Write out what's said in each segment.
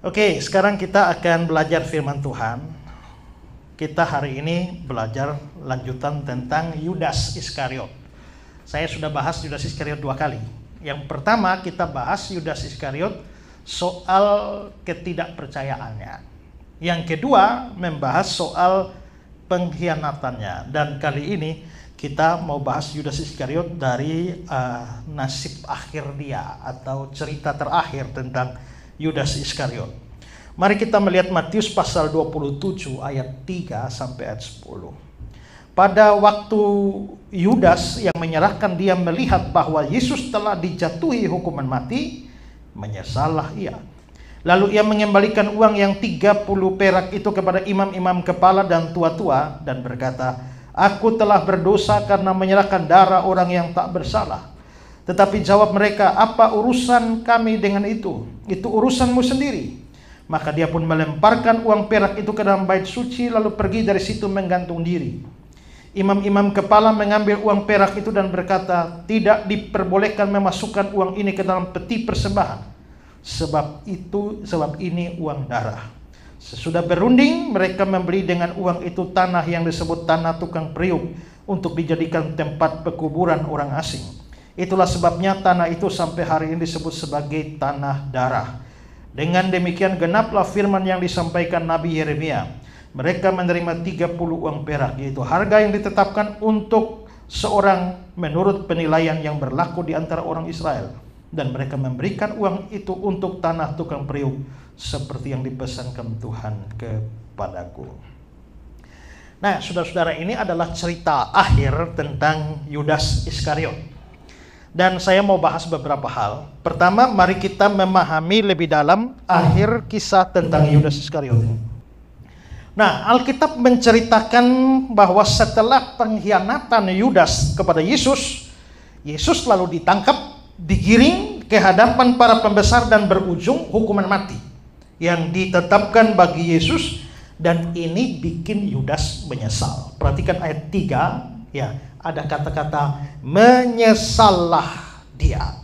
Oke, sekarang kita akan belajar firman Tuhan. Kita hari ini belajar lanjutan tentang Yudas Iskariot. Saya sudah bahas Yudas Iskariot 2 kali. Yang pertama kita bahas Yudas Iskariot soal ketidakpercayaannya. Yang kedua membahas soal pengkhianatannya. Dan kali ini kita mau bahas Yudas Iskariot dari nasib akhir dia atau cerita terakhir tentang Yudas Iskariot. Mari kita melihat Matius pasal 27 ayat 3 sampai ayat 10. Pada waktu Yudas yang menyerahkan dia melihat bahwa Yesus telah dijatuhi hukuman mati, menyesallah ia. Lalu ia mengembalikan uang yang 30 perak itu kepada imam-imam kepala dan tua-tua dan berkata, "Aku telah berdosa karena menyerahkan darah orang yang tak bersalah." Tetapi jawab mereka, "Apa urusan kami dengan itu? Itu urusanmu sendiri." Maka dia pun melemparkan uang perak itu ke dalam bait suci, lalu pergi dari situ menggantung diri. Imam-imam kepala mengambil uang perak itu dan berkata, "Tidak diperbolehkan memasukkan uang ini ke dalam peti persembahan, sebab ini uang darah." Sesudah berunding, mereka membeli dengan uang itu tanah yang disebut tanah tukang periuk untuk dijadikan tempat pekuburan orang asing. Itulah sebabnya tanah itu sampai hari ini disebut sebagai tanah darah. Dengan demikian genaplah firman yang disampaikan Nabi Yeremia. Mereka menerima 30 uang perak, yaitu harga yang ditetapkan untuk seorang menurut penilaian yang berlaku di antara orang Israel. Dan mereka memberikan uang itu untuk tanah tukang periuk, seperti yang dipesankan Tuhan kepadaku. Nah, saudara-saudara, ini adalah cerita akhir tentang Yudas Iskariot. Dan saya mau bahas beberapa hal. Pertama, mari kita memahami lebih dalam akhir kisah tentang Yudas Iskariot. Nah, Alkitab menceritakan bahwa setelah pengkhianatan Yudas kepada Yesus, Yesus lalu ditangkap, digiring ke hadapan para pembesar dan berujung hukuman mati yang ditetapkan bagi Yesus, dan ini bikin Yudas menyesal. Perhatikan ayat 3 ya. Ada kata-kata menyesallah dia.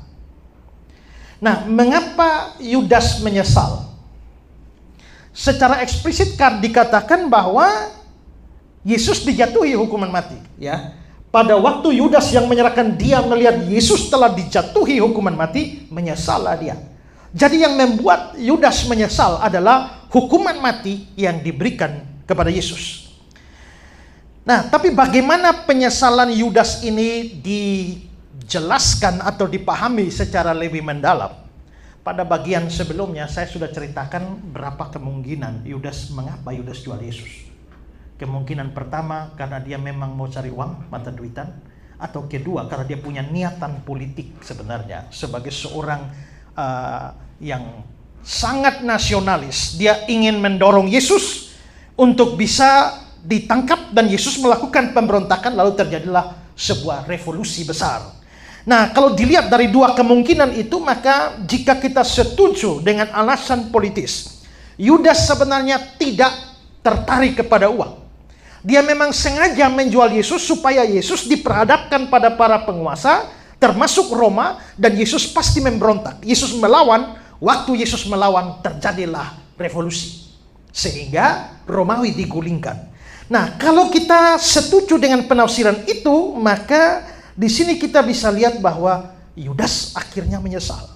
Nah, mengapa Yudas menyesal? Secara eksplisit kan dikatakan bahwa Yesus dijatuhi hukuman mati, ya. Pada waktu Yudas yang menyerahkan dia melihat Yesus telah dijatuhi hukuman mati, menyesallah dia. Jadi yang membuat Yudas menyesal adalah hukuman mati yang diberikan kepada Yesus. Nah, tapi bagaimana penyesalan Yudas ini dijelaskan atau dipahami secara lebih mendalam? Pada bagian sebelumnya saya sudah ceritakan berapa kemungkinan mengapa Yudas jual Yesus. Kemungkinan pertama karena dia memang mau cari uang, mata duitan. Atau kedua karena dia punya niatan politik sebenarnya. Sebagai seorang yang sangat nasionalis. Dia ingin mendorong Yesus untuk bisa ditangkap dan Yesus melakukan pemberontakan, lalu terjadilah sebuah revolusi besar. Nah, kalau dilihat dari dua kemungkinan itu, maka jika kita setuju dengan alasan politis, Yudas sebenarnya tidak tertarik kepada uang. Dia memang sengaja menjual Yesus supaya Yesus diperhadapkan pada para penguasa, termasuk Roma, dan Yesus pasti memberontak. Yesus melawan, waktu Yesus melawan terjadilah revolusi. Sehingga Romawi digulingkan. Nah, kalau kita setuju dengan penafsiran itu, maka di sini kita bisa lihat bahwa Yudas akhirnya menyesal.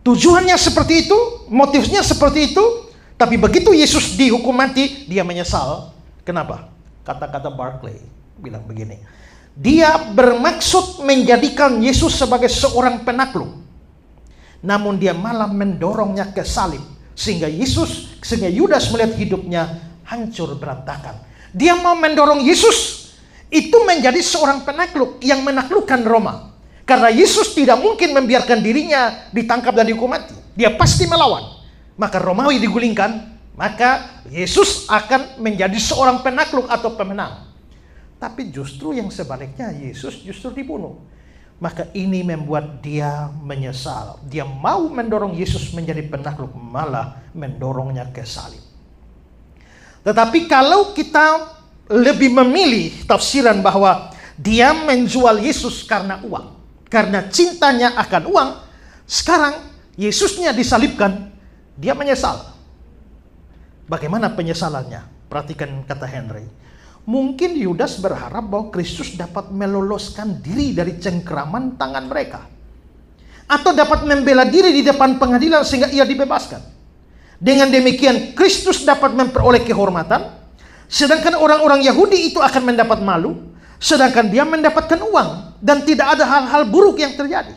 Tujuannya seperti itu, motifnya seperti itu, tapi begitu Yesus dihukum mati, dia menyesal. Kenapa? Kata-kata Barclay bilang begini, dia bermaksud menjadikan Yesus sebagai seorang penakluk, namun dia malah mendorongnya ke salib, sehingga Yudas melihat hidupnya hancur berantakan. Dia mau mendorong Yesus itu menjadi seorang penakluk yang menaklukkan Roma. Karena Yesus tidak mungkin membiarkan dirinya ditangkap dan dihukum mati. Dia pasti melawan. Maka Romawi digulingkan, maka Yesus akan menjadi seorang penakluk atau pemenang. Tapi justru yang sebaliknya, Yesus justru dibunuh. Maka ini membuat dia menyesal. Dia mau mendorong Yesus menjadi penakluk, malah mendorongnya ke salib. Tetapi kalau kita lebih memilih tafsiran bahwa dia menjual Yesus karena uang, karena cintanya akan uang, sekarang Yesusnya disalibkan Dia menyesal. Bagaimana penyesalannya? Perhatikan kata Henry. Mungkin Yudas berharap bahwa Kristus dapat meloloskan diri dari cengkeraman tangan mereka, atau dapat membela diri di depan pengadilan sehingga ia dibebaskan. Dengan demikian Kristus dapat memperoleh kehormatan, sedangkan orang-orang Yahudi itu akan mendapat malu, sedangkan dia mendapatkan uang, dan tidak ada hal-hal buruk yang terjadi.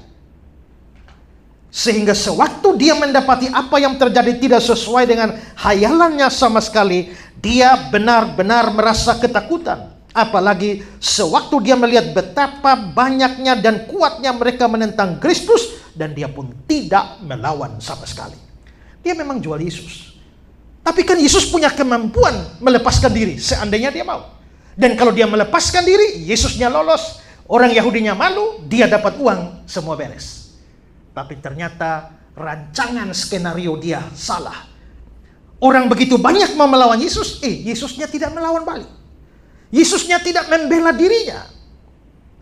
Sehingga sewaktu dia mendapati apa yang terjadi tidak sesuai dengan hayalannya sama sekali, dia benar-benar merasa ketakutan. Apalagi sewaktu dia melihat betapa banyaknya dan kuatnya mereka menentang Kristus, dan dia pun tidak melawan sama sekali. Dia memang jual Yesus. Tapi kan Yesus punya kemampuan melepaskan diri seandainya dia mau. Dan kalau dia melepaskan diri, Yesusnya lolos, orang Yahudinya malu, dia dapat uang, semua beres. Tapi ternyata rancangan skenario dia salah. Orang begitu banyak mau melawan Yesus, Yesusnya tidak melawan balik. Yesusnya tidak membela dirinya.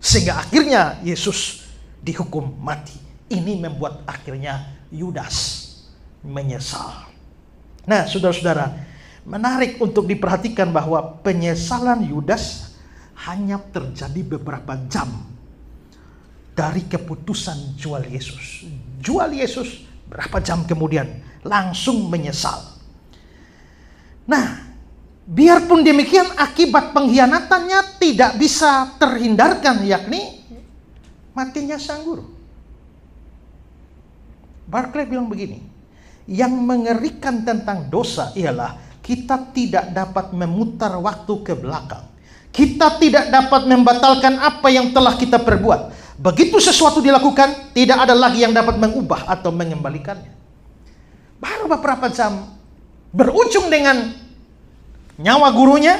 Sehingga akhirnya Yesus dihukum mati. Ini membuat akhirnya Yudas menyesal. Nah, saudara-saudara, menarik untuk diperhatikan bahwa penyesalan Yudas hanya terjadi beberapa jam dari keputusan jual Yesus. Jual Yesus, berapa jam kemudian langsung menyesal. Nah, biarpun demikian akibat pengkhianatannya tidak bisa terhindarkan, yakni matinya sang guru. Barclay bilang begini, yang mengerikan tentang dosa ialah kita tidak dapat memutar waktu ke belakang. Kita tidak dapat membatalkan apa yang telah kita perbuat. Begitu sesuatu dilakukan, tidak ada lagi yang dapat mengubah atau mengembalikannya. Baru beberapa jam berujung dengan nyawa gurunya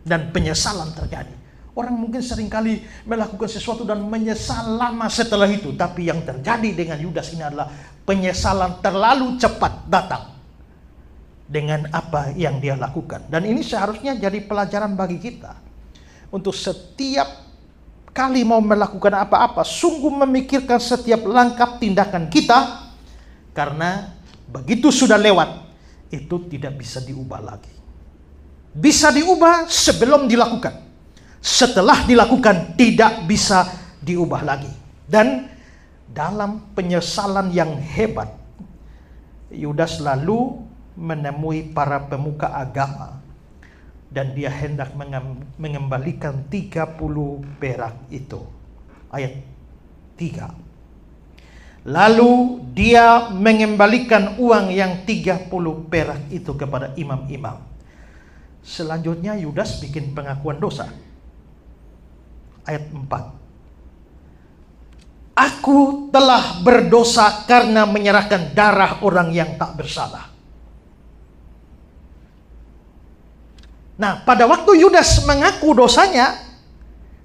dan penyesalan terjadi. Orang mungkin seringkali melakukan sesuatu dan menyesal lama setelah itu. Tapi yang terjadi dengan Yudas ini adalah penyesalan terlalu cepat datang dengan apa yang dia lakukan. Dan ini seharusnya jadi pelajaran bagi kita. Untuk setiap kali mau melakukan apa-apa, sungguh memikirkan setiap langkah tindakan kita, karena begitu sudah lewat, itu tidak bisa diubah lagi. Bisa diubah sebelum dilakukan, setelah dilakukan tidak bisa diubah lagi. Dan dalam penyesalan yang hebat, Yudas lalu menemui para pemuka agama, dan dia hendak mengembalikan 30 perak itu. Ayat 3. Lalu dia mengembalikan uang yang 30 perak itu kepada imam-imam. Selanjutnya Yudas bikin pengakuan dosa. Ayat 4. Aku telah berdosa karena menyerahkan darah orang yang tak bersalah. Nah, pada waktu Yudas mengaku dosanya,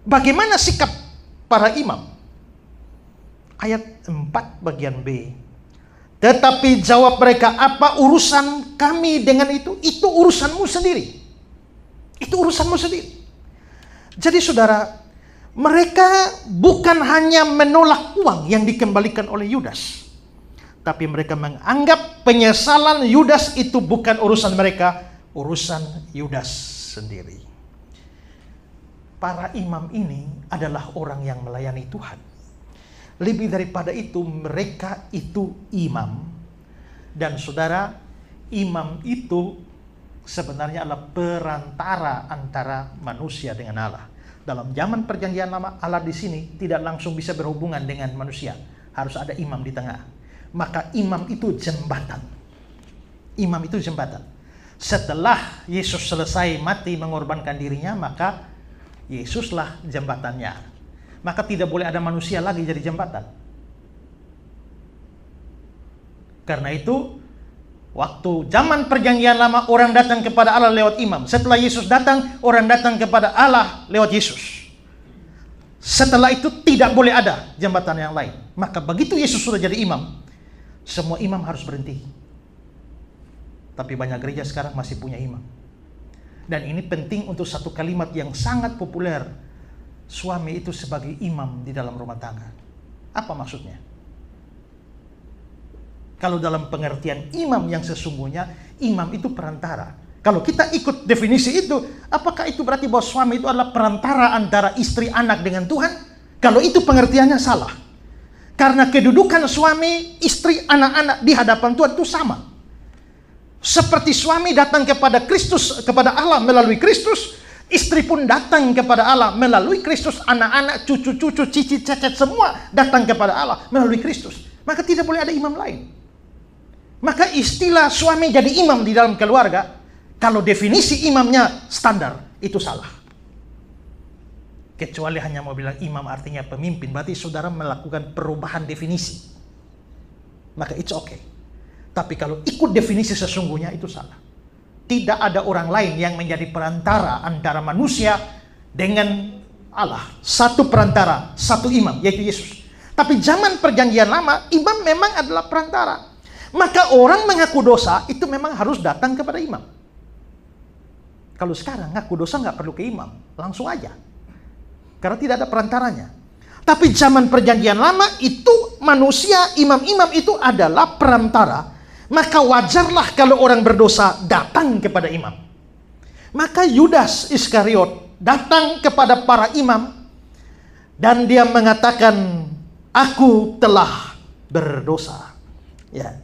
bagaimana sikap para imam? Ayat 4 bagian B. Tetapi jawab mereka, apa urusan kami dengan itu? Itu urusanmu sendiri. Itu urusanmu sendiri. Jadi saudara, mereka bukan hanya menolak uang yang dikembalikan oleh Yudas, tapi mereka menganggap penyesalan Yudas itu bukan urusan mereka, urusan Yudas sendiri. Para imam ini adalah orang yang melayani Tuhan. Lebih daripada itu, mereka itu imam. Dan saudara, imam itu sebenarnya adalah perantara antara manusia dengan Allah. Dalam zaman perjanjian lama, Allah di sini tidak langsung bisa berhubungan dengan manusia. Harus ada imam di tengah. Maka imam itu jembatan. Imam itu jembatan. Setelah Yesus selesai mati mengorbankan dirinya, maka Yesuslah jembatannya. Maka tidak boleh ada manusia lagi jadi jembatan. Karena itu, waktu zaman perjanjian lama orang datang kepada Allah lewat imam. Setelah Yesus datang, orang datang kepada Allah lewat Yesus. Setelah itu tidak boleh ada jembatan yang lain. Maka begitu Yesus sudah jadi imam, semua imam harus berhenti. Tapi banyak gereja sekarang masih punya imam. Dan ini penting untuk satu kalimat yang sangat populer. Suami itu sebagai imam di dalam rumah tangga. Apa maksudnya? Kalau dalam pengertian imam yang sesungguhnya, imam itu perantara. Kalau kita ikut definisi itu, apakah itu berarti bahwa suami itu adalah perantara antara istri anak dengan Tuhan? Kalau itu pengertiannya salah. Karena kedudukan suami, istri, anak-anak di hadapan Tuhan itu sama. Seperti suami datang kepada Kristus, kepada Allah melalui Kristus, istri pun datang kepada Allah melalui Kristus. Anak-anak, cucu-cucu, cicit, cecet semua datang kepada Allah melalui Kristus. Maka tidak boleh ada imam lain. Maka istilah suami jadi imam di dalam keluarga, kalau definisi imamnya standar, itu salah. Kecuali hanya mau bilang imam artinya pemimpin, berarti saudara melakukan perubahan definisi. Maka it's okay. Tapi kalau ikut definisi sesungguhnya, itu salah. Tidak ada orang lain yang menjadi perantara antara manusia dengan Allah. Satu perantara, satu imam, yaitu Yesus. Tapi zaman perjanjian lama, imam memang adalah perantara. Maka orang mengaku dosa itu memang harus datang kepada imam. Kalau sekarang ngaku dosa nggak perlu ke imam, langsung aja. Karena tidak ada perantaranya. Tapi zaman perjanjian lama itu manusia, imam-imam itu adalah perantara. Maka wajarlah kalau orang berdosa datang kepada imam. Maka Yudas Iskariot datang kepada para imam dan dia mengatakan, aku telah berdosa. Ya.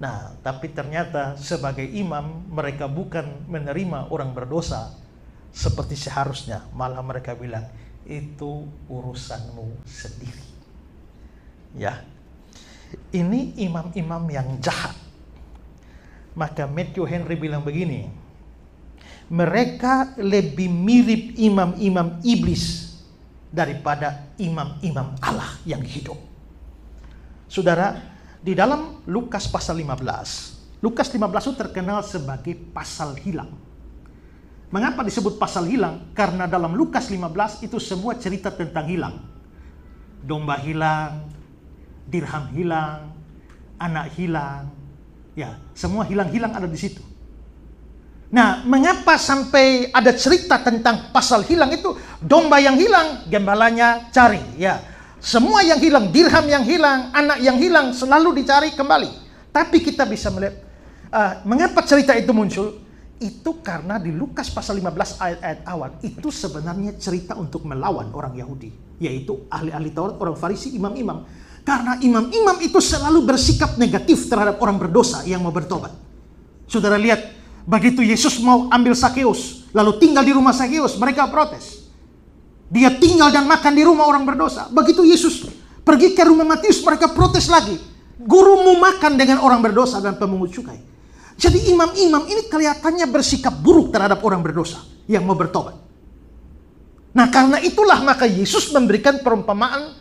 Nah, tapi ternyata sebagai imam mereka bukan menerima orang berdosa seperti seharusnya. Malah mereka bilang, itu urusanmu sendiri. Ya, ini imam-imam yang jahat. Maka Matthew Henry bilang begini, mereka lebih mirip imam-imam iblis daripada imam-imam Allah yang hidup. Saudara, di dalam Lukas pasal 15, Lukas 15 itu terkenal sebagai pasal hilang. Mengapa disebut pasal hilang? Karena dalam Lukas 15 itu semua cerita tentang hilang. Domba hilang, dirham hilang, anak hilang, ya, semua hilang-hilang ada di situ. Nah, mengapa sampai ada cerita tentang pasal hilang itu? Domba yang hilang, gembalanya cari, ya. Semua yang hilang, dirham yang hilang, anak yang hilang selalu dicari kembali. Tapi kita bisa melihat mengapa cerita itu muncul? Itu karena di Lukas pasal 15 ayat-ayat awal itu sebenarnya cerita untuk melawan orang Yahudi, yaitu ahli-ahli Taurat, orang Farisi, imam-imam. Karena imam-imam itu selalu bersikap negatif terhadap orang berdosa yang mau bertobat. Saudara lihat, begitu Yesus mau ambil Sakeus, lalu tinggal di rumah Sakeus, mereka protes. Dia tinggal dan makan di rumah orang berdosa. Begitu Yesus pergi ke rumah Matius, mereka protes lagi. Gurumu makan dengan orang berdosa dan pemungut cukai. Jadi imam-imam ini kelihatannya bersikap buruk terhadap orang berdosa yang mau bertobat. Nah, karena itulah maka Yesus memberikan perumpamaan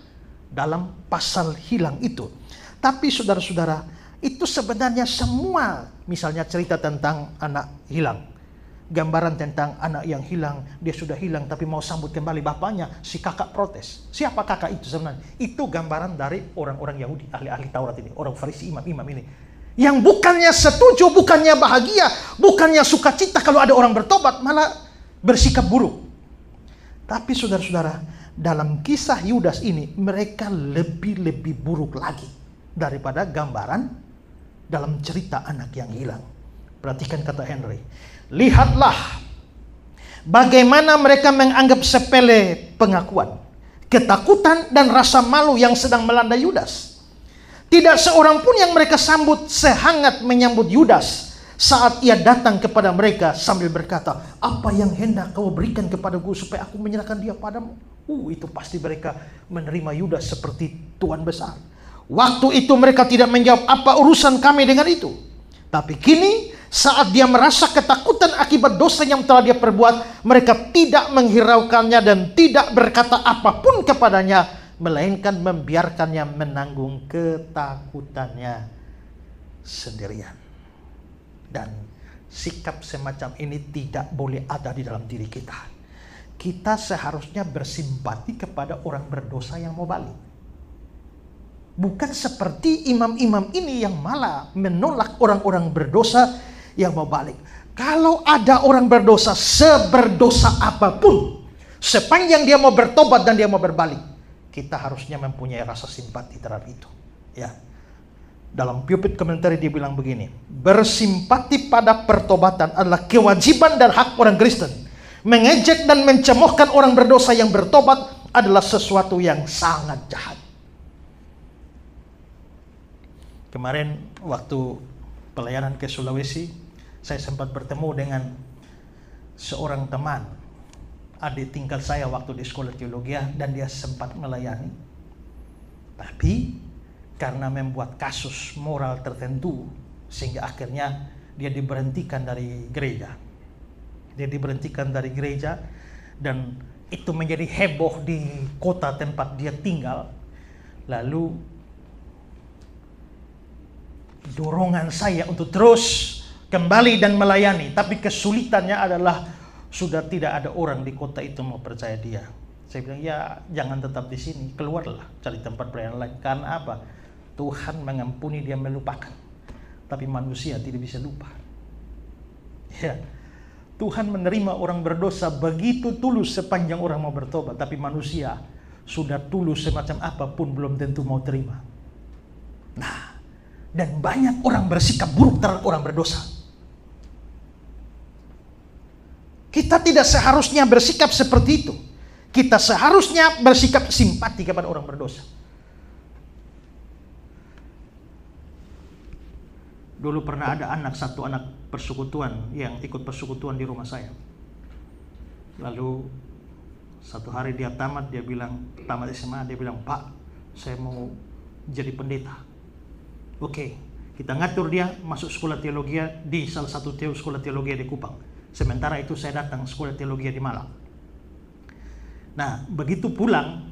dalam pasal hilang itu. Tapi saudara-saudara, itu sebenarnya semua, misalnya cerita tentang anak hilang. Gambaran tentang anak yang hilang, dia sudah hilang tapi mau sambut kembali bapaknya, si kakak protes. Siapa kakak itu sebenarnya? Itu gambaran dari orang-orang Yahudi, ahli-ahli Taurat ini, orang Farisi, imam-imam ini. Yang bukannya setuju, bukannya bahagia, bukannya sukacita kalau ada orang bertobat, malah bersikap buruk. Tapi saudara-saudara, dalam kisah Yudas ini, mereka lebih buruk lagi daripada gambaran dalam cerita anak yang hilang. Perhatikan kata Henry. Lihatlah bagaimana mereka menganggap sepele pengakuan, ketakutan dan rasa malu yang sedang melanda Yudas. Tidak seorang pun yang mereka sambut sehangat menyambut Yudas saat ia datang kepada mereka sambil berkata, apa yang hendak kau berikan kepadaku supaya aku menyerahkan dia padamu? Itu pasti mereka menerima Yudas seperti tuan besar. Waktu itu mereka tidak menjawab, apa urusan kami dengan itu? Tapi kini saat dia merasa ketakutan akibat dosa yang telah dia perbuat, mereka tidak menghiraukannya dan tidak berkata apapun kepadanya, melainkan membiarkannya menanggung ketakutannya sendirian. Dan sikap semacam ini tidak boleh ada di dalam diri kita. Kita seharusnya bersimpati kepada orang berdosa yang mau balik. Bukan seperti imam-imam ini yang malah menolak orang-orang berdosa yang mau balik. Kalau ada orang berdosa, seberdosa apapun, sepanjang dia mau bertobat dan dia mau berbalik, kita harusnya mempunyai rasa simpati terhadap itu. Ya. Dalam pulpit komentari dia bilang begini, bersimpati pada pertobatan adalah kewajiban dan hak orang Kristen. Mengejek dan mencemoohkan orang berdosa yang bertobat adalah sesuatu yang sangat jahat. Kemarin waktu pelayanan ke Sulawesi, saya sempat bertemu dengan seorang teman, adik tingkat saya waktu di sekolah teologi, dan dia sempat melayani. Tapi karena membuat kasus moral tertentu, sehingga akhirnya dia diberhentikan dari gereja. Dia diberhentikan dari gereja, dan itu menjadi heboh di kota tempat dia tinggal. Lalu dorongan saya untuk terus kembali dan melayani, tapi kesulitannya adalah sudah tidak ada orang di kota itu mau percaya dia. Saya bilang, ya jangan tetap di sini, keluarlah, cari tempat pelayanan lain. Karena apa? Tuhan mengampuni, dia melupakan, tapi manusia tidak bisa lupa. Ya, Tuhan menerima orang berdosa begitu tulus sepanjang orang mau bertobat, tapi manusia sudah tulus semacam apapun belum tentu mau terima. Nah, dan banyak orang bersikap buruk terhadap orang berdosa. Kita tidak seharusnya bersikap seperti itu. Kita seharusnya bersikap simpati kepada orang berdosa. Dulu pernah ada satu anak persekutuan yang ikut persekutuan di rumah saya. Lalu satu hari dia tamat SMA, dia bilang, "Pak, saya mau jadi pendeta." Oke, kita ngatur dia masuk sekolah teologi di salah satu sekolah teologi di Kupang. Sementara itu saya datang sekolah teologi di Malang. Nah, begitu pulang,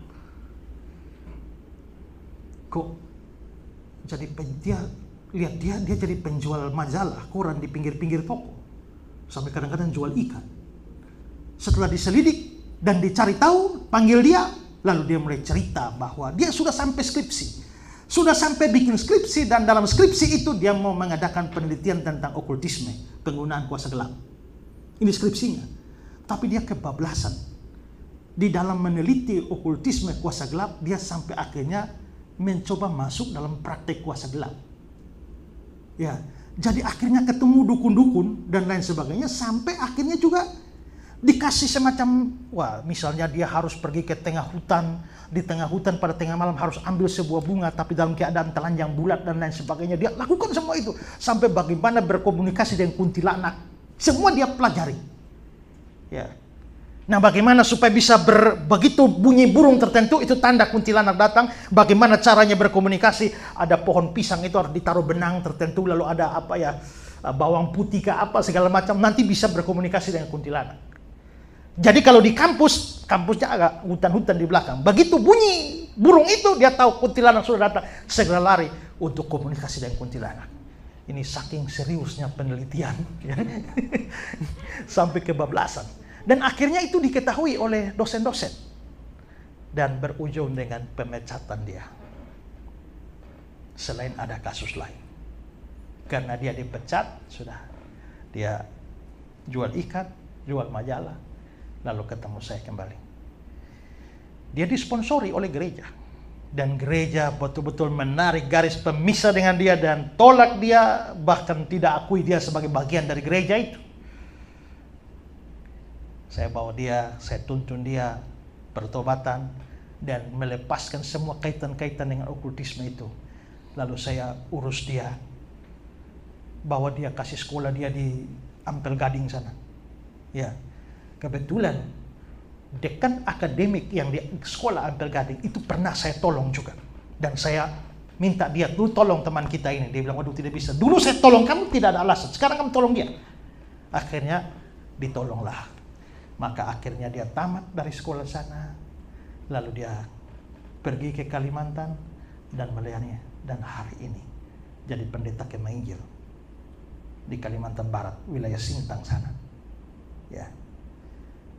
kok jadi lihat dia jadi penjual majalah, koran di pinggir-pinggir toko. Sampai kadang-kadang jual ikan. Setelah diselidik dan dicari tahu, panggil dia, lalu dia mulai cerita bahwa dia sudah sampai skripsi. Sudah sampai bikin skripsi, dan dalam skripsi itu dia mau mengadakan penelitian tentang okultisme, penggunaan kuasa gelap. Ini skripsinya. Tapi dia kebablasan. Di dalam meneliti okultisme kuasa gelap, dia sampai akhirnya mencoba masuk dalam praktek kuasa gelap. Ya, jadi akhirnya ketemu dukun-dukun dan lain sebagainya, sampai akhirnya juga dikasih semacam, misalnya dia harus pergi ke tengah hutan, di tengah hutan pada tengah malam harus ambil sebuah bunga tapi dalam keadaan telanjang bulat dan lain sebagainya. Dia lakukan semua itu, sampai bagaimana berkomunikasi dengan kuntilanak, semua dia pelajari. Ya. Nah, bagaimana supaya bisa begitu bunyi burung tertentu itu tanda kuntilanak datang, bagaimana caranya berkomunikasi? Ada pohon pisang itu harus ditaruh benang tertentu, lalu ada bawang putih ke apa segala macam, nanti bisa berkomunikasi dengan kuntilanak. Jadi kalau di kampusnya agak hutan-hutan di belakang, begitu bunyi burung itu dia tahu kuntilanak sudah datang, segera lari untuk komunikasi dengan kuntilanak. Ini saking seriusnya penelitian, ya. Sampai kebablasan. Dan akhirnya itu diketahui oleh dosen-dosen. Dan berujung dengan pemecatan dia. Selain ada kasus lain. Karena dia dipecat, sudah. Dia jual ikan, jual majalah. Lalu ketemu saya kembali. Dia disponsori oleh gereja. Dan gereja betul-betul menarik garis pemisah dengan dia dan tolak dia. Bahkan tidak akui dia sebagai bagian dari gereja itu. Saya bawa dia, saya tuntun dia pertobatan dan melepaskan semua kaitan-kaitan dengan okultisme itu. Lalu saya urus dia, bawa dia kasih sekolah dia di Ampel Gading sana. Ya, kebetulan dekan akademik yang di sekolah Ampel Gading itu pernah saya tolong juga. Dan saya minta dia, dulu tolong teman kita ini. Dia bilang, waduh tidak bisa. Dulu saya tolong kamu, tidak ada alasan. Sekarang kamu tolong dia. Akhirnya ditolonglah. Maka akhirnya dia tamat dari sekolah sana. Lalu dia pergi ke Kalimantan dan melayani. Dan hari ini jadi pendeta Kemah Injil di Kalimantan Barat, wilayah Sintang sana. Ya.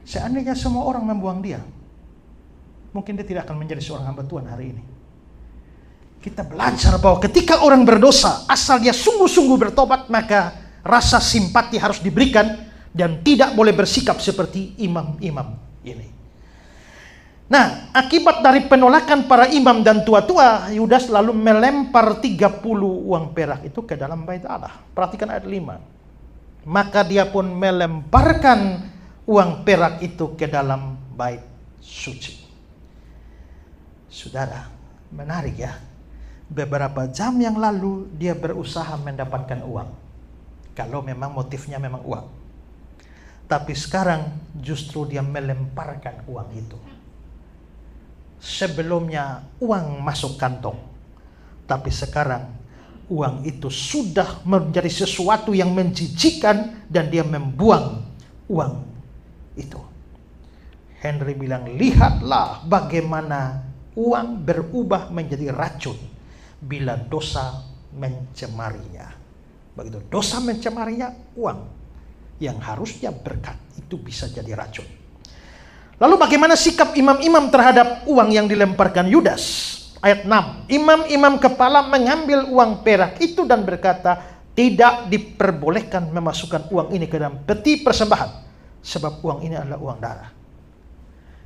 Seandainya semua orang membuang dia, mungkin dia tidak akan menjadi seorang hamba Tuhan hari ini. Kita belajar bahwa ketika orang berdosa, asal dia sungguh-sungguh bertobat, maka rasa simpati harus diberikan dan tidak boleh bersikap seperti imam-imam ini. Nah, akibat dari penolakan para imam dan tua-tua, Yudas lalu melempar 30 uang perak itu ke dalam bait Allah. Perhatikan ayat 5. Maka dia pun melemparkan uang perak itu ke dalam bait suci. Saudara, menarik ya. Beberapa jam yang lalu dia berusaha mendapatkan uang. Kalau memang motifnya memang uang. Tapi sekarang justru dia melemparkan uang itu. Sebelumnya uang masuk kantong, tapi sekarang uang itu sudah menjadi sesuatu yang menjijikkan dan dia membuang uang itu. Henry bilang, lihatlah bagaimana uang berubah menjadi racun bila dosa mencemarinya. Begitu dosa mencemarinya, uang yang harusnya berkat itu bisa jadi racun. Lalu bagaimana sikap imam-imam terhadap uang yang dilemparkan Yudas? Ayat 6. Imam-imam kepala mengambil uang perak itu dan berkata, tidak diperbolehkan memasukkan uang ini ke dalam peti persembahan, sebab uang ini adalah uang darah.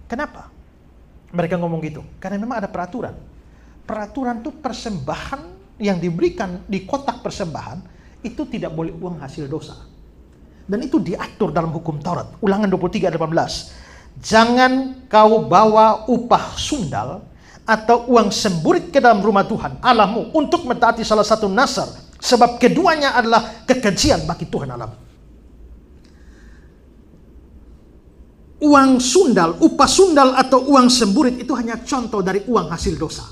Kenapa mereka ngomong gitu? Karena memang ada peraturan. Peraturan itu persembahan yang diberikan di kotak persembahan itu tidak boleh uang hasil dosa. Dan itu diatur dalam hukum Taurat. Ulangan 23 ayat 18. Jangan kau bawa upah sundal atau uang semburit ke dalam rumah Tuhan Allahmu untuk mentaati salah satu nasar, sebab keduanya adalah kekejian bagi Tuhan Allahmu. Uang sundal, upah sundal atau uang semburit itu hanya contoh dari uang hasil dosa.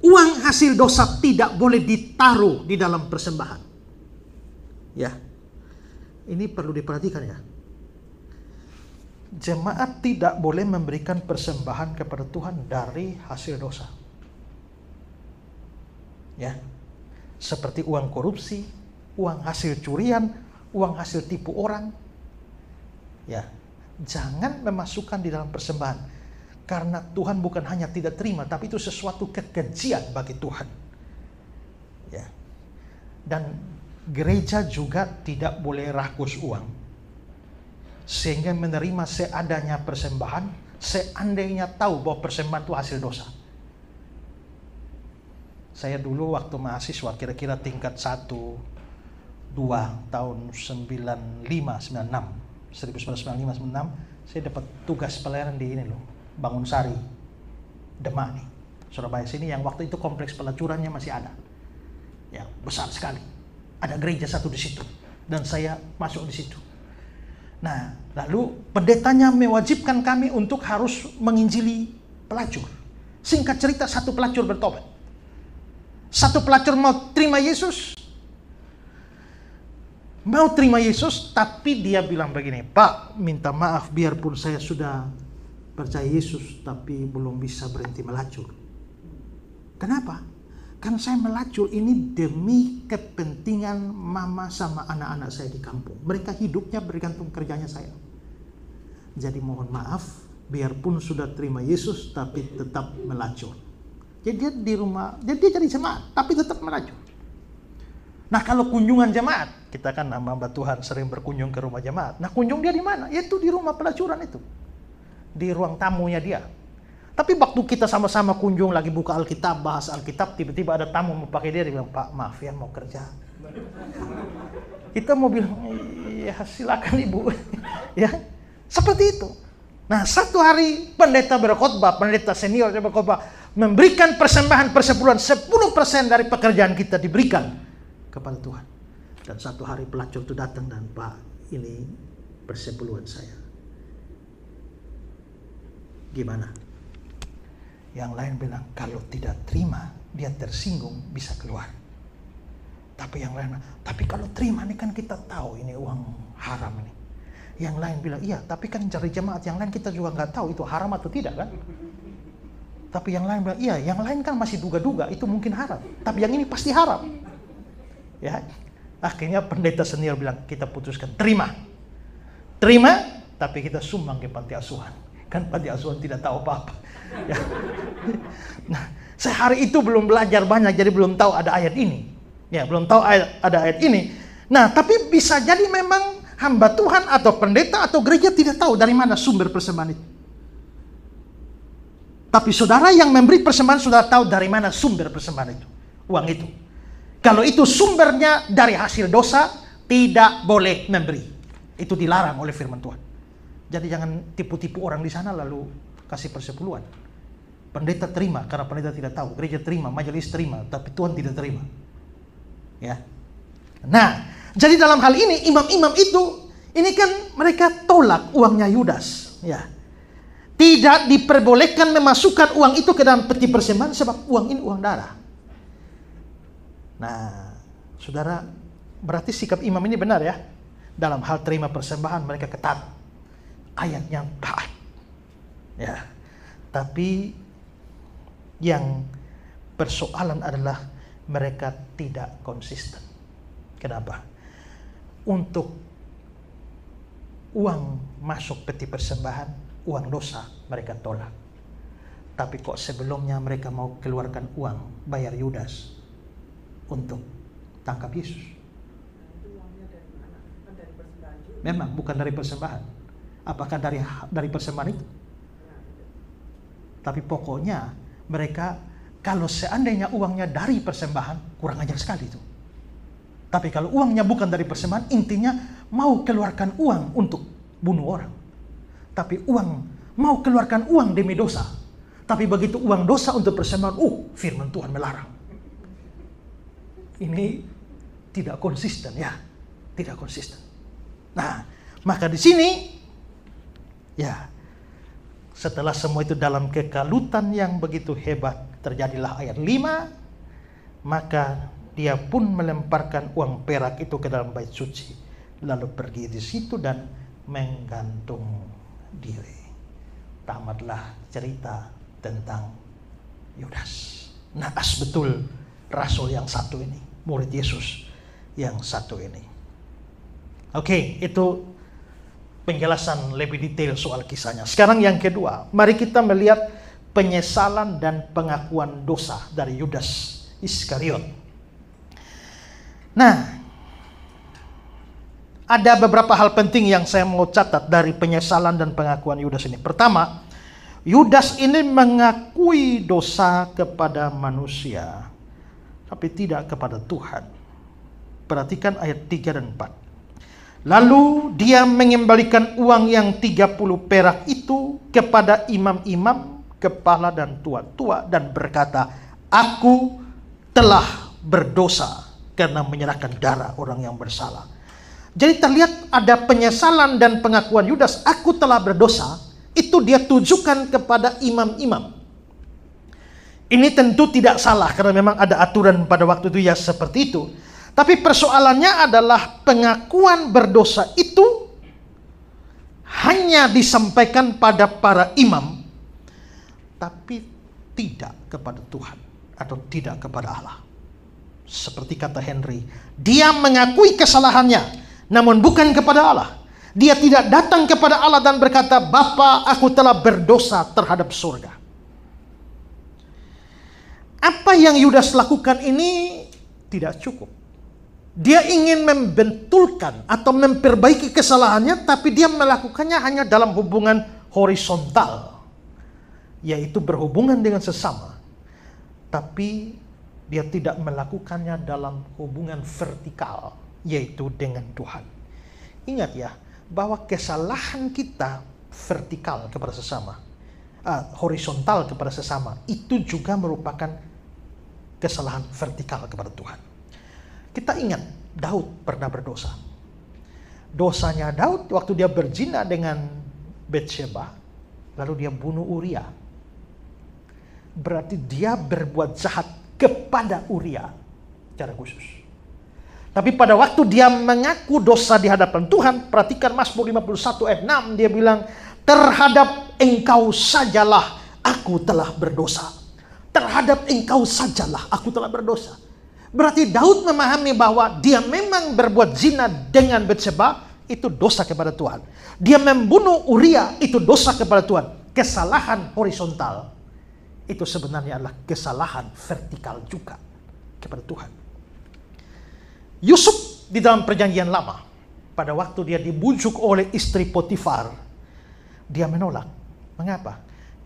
Uang hasil dosa tidak boleh ditaruh di dalam persembahan. Ya, ini perlu diperhatikan ya. Jemaat tidak boleh memberikan persembahan kepada Tuhan dari hasil dosa. Ya. Seperti uang korupsi, uang hasil curian, uang hasil tipu orang. Ya. Jangan memasukkan di dalam persembahan. Karena Tuhan bukan hanya tidak terima, tapi itu sesuatu kekejian bagi Tuhan. Ya. Dan gereja juga tidak boleh rakus uang. Sehingga menerima seadanya persembahan, seandainya tahu bahwa persembahan itu hasil dosa. Saya dulu waktu mahasiswa, kira-kira tingkat 1, 2, tahun 1995-96, saya dapat tugas pelayanan di ini loh, Bangunsari, Demak nih, Surabaya sini, yang waktu itu kompleks pelacurannya masih ada. Ya, besar sekali. Ada gereja satu di situ, dan saya masuk di situ. Nah, lalu pendetanya mewajibkan kami untuk harus menginjili pelacur. Singkat cerita, satu pelacur bertobat. Satu pelacur mau terima Yesus. Mau terima Yesus, tapi dia bilang begini, Pak, minta maaf biarpun saya sudah percaya Yesus, tapi belum bisa berhenti melacur. Kenapa? Kan saya melacur ini demi kepentingan mama sama anak-anak saya di kampung. Mereka hidupnya bergantung kerjanya saya. Jadi mohon maaf, biarpun sudah terima Yesus, tapi tetap melacur. Jadi dia di rumah, jadi dia jadi jemaat, tapi tetap melacur. Nah kalau kunjungan jemaat, kita kan hamba Tuhan sering berkunjung ke rumah jemaat. Nah kunjung dia di mana? Yaitu di rumah pelacuran itu. Di ruang tamunya dia. Tapi waktu kita sama-sama kunjung lagi buka Alkitab, bahas Alkitab, tiba-tiba ada tamu mau pakai dia bilang, Pak maaf ya mau kerja. Kita mau bilang, ya silakan Ibu. Ya, seperti itu. Nah satu hari pendeta berkhotbah, pendeta senior berkhotbah, memberikan persembahan persepuluhan, 10% dari pekerjaan kita diberikan kepada Tuhan. Dan satu hari pelacur itu datang dan, Pak ini persepuluhan saya. Gimana? Yang lain bilang, kalau tidak terima, dia tersinggung, bisa keluar. Tapi yang lain, tapi kalau terima, ini kan kita tahu ini uang haram ini. Yang lain bilang, iya, tapi kan dari jemaat yang lain kita juga nggak tahu itu haram atau tidak kan. Tapi yang lain bilang, iya, yang lain kan masih duga-duga, itu mungkin haram. Tapi yang ini pasti haram. Ya, akhirnya pendeta senior bilang, kita putuskan, terima. Terima, tapi kita sumbang ke panti asuhan. Kan panti asuhan tidak tahu apa-apa. Ya. Nah, sehari itu belum belajar banyak, jadi belum tahu ada ayat ini. Ya, belum tahu ada ayat ini. Nah, tapi bisa jadi memang hamba Tuhan atau pendeta atau gereja tidak tahu dari mana sumber persembahan itu. Tapi saudara yang memberi persembahan, saudara tahu dari mana sumber persembahan itu, uang itu. Kalau itu sumbernya dari hasil dosa, tidak boleh memberi. Itu dilarang oleh firman Tuhan. Jadi jangan tipu-tipu orang di sana lalu kasih persepuluhan. Pendeta terima karena pendeta tidak tahu, gereja terima, majelis terima, tapi Tuhan tidak terima. Ya. Nah, jadi dalam hal ini imam-imam itu, ini kan mereka tolak uangnya Yudas. Ya. Tidak diperbolehkan memasukkan uang itu ke dalam peti persembahan sebab uang ini uang darah. Nah, saudara, berarti sikap imam ini benar ya. Dalam hal terima persembahan mereka ketat. Ayatnya taat. Ya. Tapi yang persoalan adalah mereka tidak konsisten. Kenapa? Untuk uang masuk peti persembahan, uang dosa mereka tolak. Tapi kok sebelumnya mereka mau keluarkan uang bayar Yudas untuk tangkap Yesus? Memang bukan dari persembahan. Apakah dari persembahan itu? Tapi pokoknya mereka, kalau seandainya uangnya dari persembahan, kurang ajar sekali itu. Tapi kalau uangnya bukan dari persembahan, intinya mau keluarkan uang untuk bunuh orang. Tapi mau keluarkan uang demi dosa. Tapi begitu uang dosa untuk persembahan, firman Tuhan melarang. Ini tidak konsisten ya, tidak konsisten. Nah, maka di sini, ya, setelah semua itu dalam kekalutan yang begitu hebat, terjadilah ayat 5, maka dia pun melemparkan uang perak itu ke dalam bait suci, lalu pergi di situ dan menggantung diri. Tamatlah cerita tentang Yudas. Naas betul rasul yang satu ini, murid Yesus yang satu ini. Oke, itu penjelasan lebih detail soal kisahnya. Sekarang yang kedua, mari kita melihat penyesalan dan pengakuan dosa dari Yudas Iskariot. Nah, ada beberapa hal penting yang saya mau catat dari penyesalan dan pengakuan Yudas ini. Pertama, Yudas ini mengakui dosa kepada manusia, tapi tidak kepada Tuhan. Perhatikan ayat 3 dan 4. Lalu dia mengembalikan uang yang 30 perak itu kepada imam-imam, kepala dan tua-tua, dan berkata, aku telah berdosa karena menyerahkan darah orang yang bersalah. Jadi terlihat ada penyesalan dan pengakuan Yudas, aku telah berdosa, itu dia tujukan kepada imam-imam. Ini tentu tidak salah karena memang ada aturan pada waktu itu ya seperti itu. Tapi persoalannya adalah pengakuan berdosa itu hanya disampaikan pada para imam, tapi tidak kepada Tuhan atau tidak kepada Allah. Seperti kata Henry, dia mengakui kesalahannya, namun bukan kepada Allah. Dia tidak datang kepada Allah dan berkata, Bapa, aku telah berdosa terhadap surga. Apa yang Yudas lakukan ini tidak cukup. Dia ingin membentulkan atau memperbaiki kesalahannya, tapi dia melakukannya hanya dalam hubungan horizontal, yaitu berhubungan dengan sesama. Tapi dia tidak melakukannya dalam hubungan vertikal, yaitu dengan Tuhan. Ingat ya, bahwa kesalahan kita vertikal kepada sesama, horizontal kepada sesama, itu juga merupakan kesalahan vertikal kepada Tuhan. Kita ingat, Daud pernah berdosa. Dosanya Daud waktu dia berzina dengan Batsheba, lalu dia bunuh Uria. Berarti dia berbuat jahat kepada Uria secara khusus. Tapi pada waktu dia mengaku dosa di hadapan Tuhan, perhatikan Mazmur 51 ayat 6, dia bilang, terhadap engkau sajalah aku telah berdosa. Terhadap engkau sajalah aku telah berdosa. Berarti Daud memahami bahwa dia memang berbuat zina dengan Batsheba, itu dosa kepada Tuhan. Dia membunuh Uria, itu dosa kepada Tuhan. Kesalahan horizontal, itu sebenarnya adalah kesalahan vertikal juga kepada Tuhan. Yusuf di dalam perjanjian lama, pada waktu dia dibujuk oleh istri Potifar, dia menolak. Mengapa?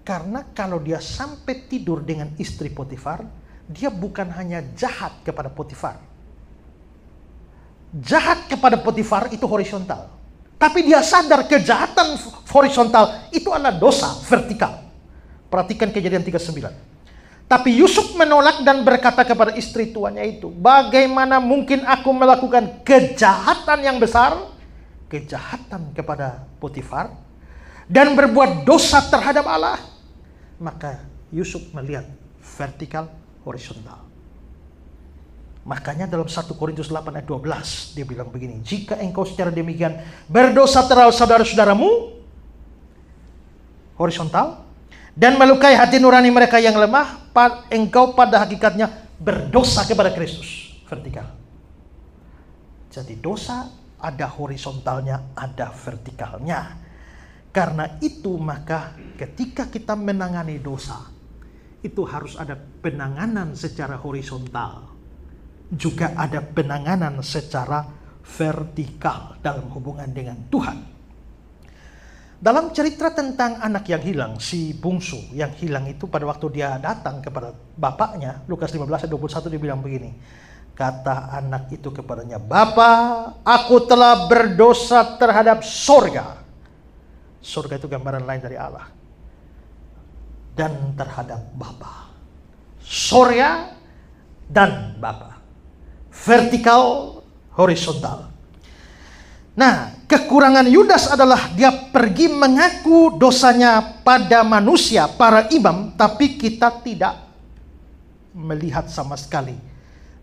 Karena kalau dia sampai tidur dengan istri Potifar, dia bukan hanya jahat kepada Potifar. Jahat kepada Potifar itu horizontal. Tapi dia sadar kejahatan horizontal itu adalah dosa vertikal. Perhatikan Kejadian 39. Tapi Yusuf menolak dan berkata kepada istri tuannya itu, bagaimana mungkin aku melakukan kejahatan yang besar, kejahatan kepada Potifar, dan berbuat dosa terhadap Allah? Maka Yusuf melihat vertikal, horizontal. Makanya dalam 1 Korintus 8 ayat 12 dia bilang begini, jika engkau secara demikian berdosa terhadap saudara-saudaramu, horizontal, dan melukai hati nurani mereka yang lemah, engkau pada hakikatnya berdosa kepada Kristus, vertikal. Jadi dosa ada horizontalnya, ada vertikalnya. Karena itu maka ketika kita menangani dosa, itu harus ada penanganan secara horizontal. Juga ada penanganan secara vertikal dalam hubungan dengan Tuhan. Dalam cerita tentang anak yang hilang, si bungsu yang hilang itu pada waktu dia datang kepada bapaknya, Lukas 15 ayat 21 dia bilang begini. Kata anak itu kepadanya, Bapa, aku telah berdosa terhadap sorga. Sorga itu gambaran lain dari Allah. Dan terhadap Bapa. Sorga dan Bapa. Vertikal, horizontal. Nah, kekurangan Yudas adalah dia pergi mengaku dosanya pada manusia, para imam, tapi kita tidak melihat sama sekali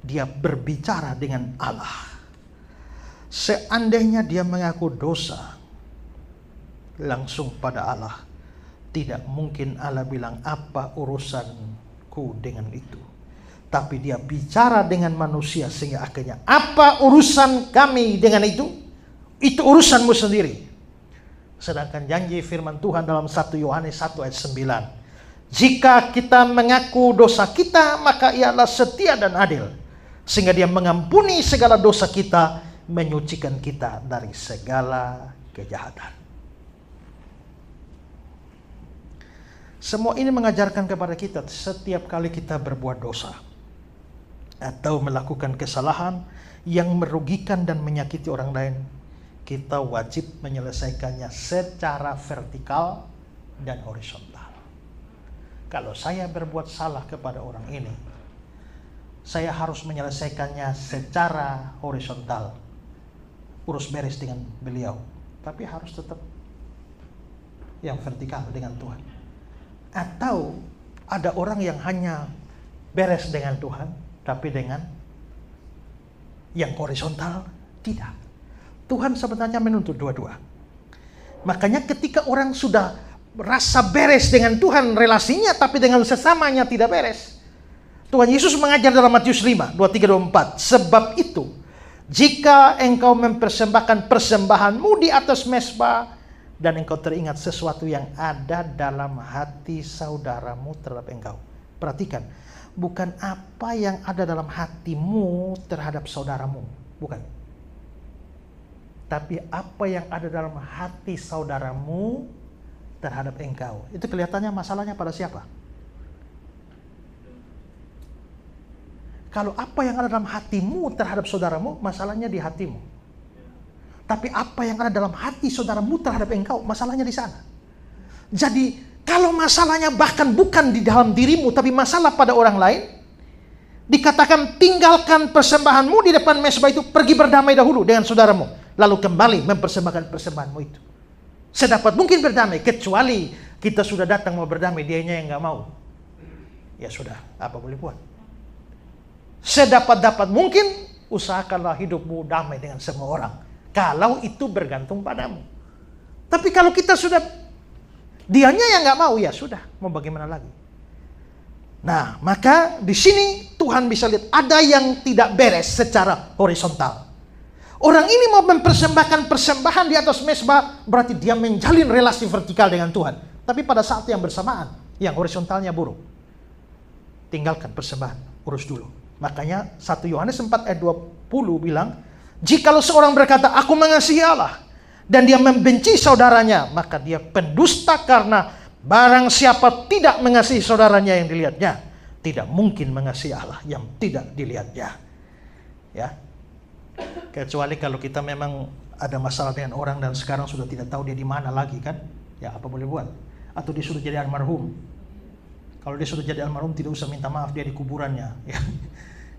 dia berbicara dengan Allah. Seandainya dia mengaku dosa langsung pada Allah, tidak mungkin Allah bilang apa urusanku dengan itu. Tapi dia bicara dengan manusia sehingga akhirnya apa urusan kami dengan itu? Itu urusanmu sendiri. Sedangkan janji firman Tuhan dalam 1 Yohanes 1 ayat 9. Jika kita mengaku dosa kita, maka ia adalah setia dan adil. Sehingga dia mengampuni segala dosa kita, menyucikan kita dari segala kejahatan. Semua ini mengajarkan kepada kita setiap kali kita berbuat dosa atau melakukan kesalahan yang merugikan dan menyakiti orang lain, kita wajib menyelesaikannya secara vertikal dan horizontal. Kalau saya berbuat salah kepada orang ini, saya harus menyelesaikannya secara horizontal, urus beres dengan beliau, tapi harus tetap yang vertikal dengan Tuhan. Atau ada orang yang hanya beres dengan Tuhan, tapi dengan yang horizontal tidak. Tuhan sebenarnya menuntut dua-dua. Makanya ketika orang sudah rasa beres dengan Tuhan relasinya, tapi dengan sesamanya tidak beres, Tuhan Yesus mengajar dalam Matius 5, 23, 24. Sebab itu, jika engkau mempersembahkan persembahanmu di atas mezbah, dan engkau teringat sesuatu yang ada dalam hati saudaramu terhadap engkau. Perhatikan, bukan apa yang ada dalam hatimu terhadap saudaramu, bukan. Tapi apa yang ada dalam hati saudaramu terhadap engkau. Itu kelihatannya masalahnya pada siapa? Kalau apa yang ada dalam hatimu terhadap saudaramu, masalahnya di hatimu. Tapi apa yang ada dalam hati saudaramu terhadap engkau, masalahnya di sana. Jadi, kalau masalahnya bahkan bukan di dalam dirimu, tapi masalah pada orang lain, dikatakan tinggalkan persembahanmu di depan mezbah itu, pergi berdamai dahulu dengan saudaramu, lalu kembali mempersembahkan persembahanmu itu. Sedapat mungkin berdamai, kecuali kita sudah datang mau berdamai, dianya yang nggak mau. Ya sudah, apa boleh buat? Sedapat mungkin, usahakanlah hidupmu damai dengan semua orang. Kalau itu bergantung padamu. Tapi kalau kita sudah, dianya yang nggak mau, ya sudah, mau bagaimana lagi? Nah, maka di sini Tuhan bisa lihat ada yang tidak beres secara horizontal. Orang ini mau mempersembahkan persembahan di atas mezbah, berarti dia menjalin relasi vertikal dengan Tuhan. Tapi pada saat yang bersamaan, yang horizontalnya buruk. Tinggalkan persembahan, urus dulu. Makanya 1 Yohanes 4 ayat 20 bilang, jikalau seorang berkata, aku mengasihi Allah, dan dia membenci saudaranya, maka dia pendusta karena Barang siapa tidak mengasihi saudaranya yang dilihatnya, tidak mungkin mengasihi Allah yang tidak dilihatnya. Ya. Kecuali kalau kita memang ada masalah dengan orang dan sekarang sudah tidak tahu dia di mana lagi kan? Ya, apa boleh buat? Atau dia sudah jadi almarhum. Kalau dia sudah jadi almarhum tidak usah minta maaf, dia di kuburannya. Ya,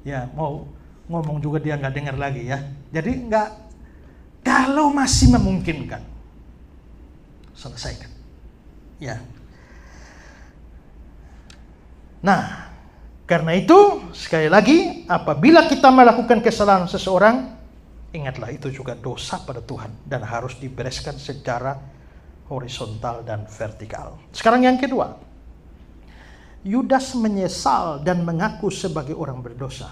ya mau ngomong juga dia nggak dengar lagi ya. Jadi nggak, kalau masih memungkinkan, selesaikan. Ya. Nah, karena itu sekali lagi, apabila kita melakukan kesalahan seseorang, ingatlah itu juga dosa pada Tuhan dan harus dibereskan secara horizontal dan vertikal. Sekarang yang kedua, Yudas menyesal dan mengaku sebagai orang berdosa,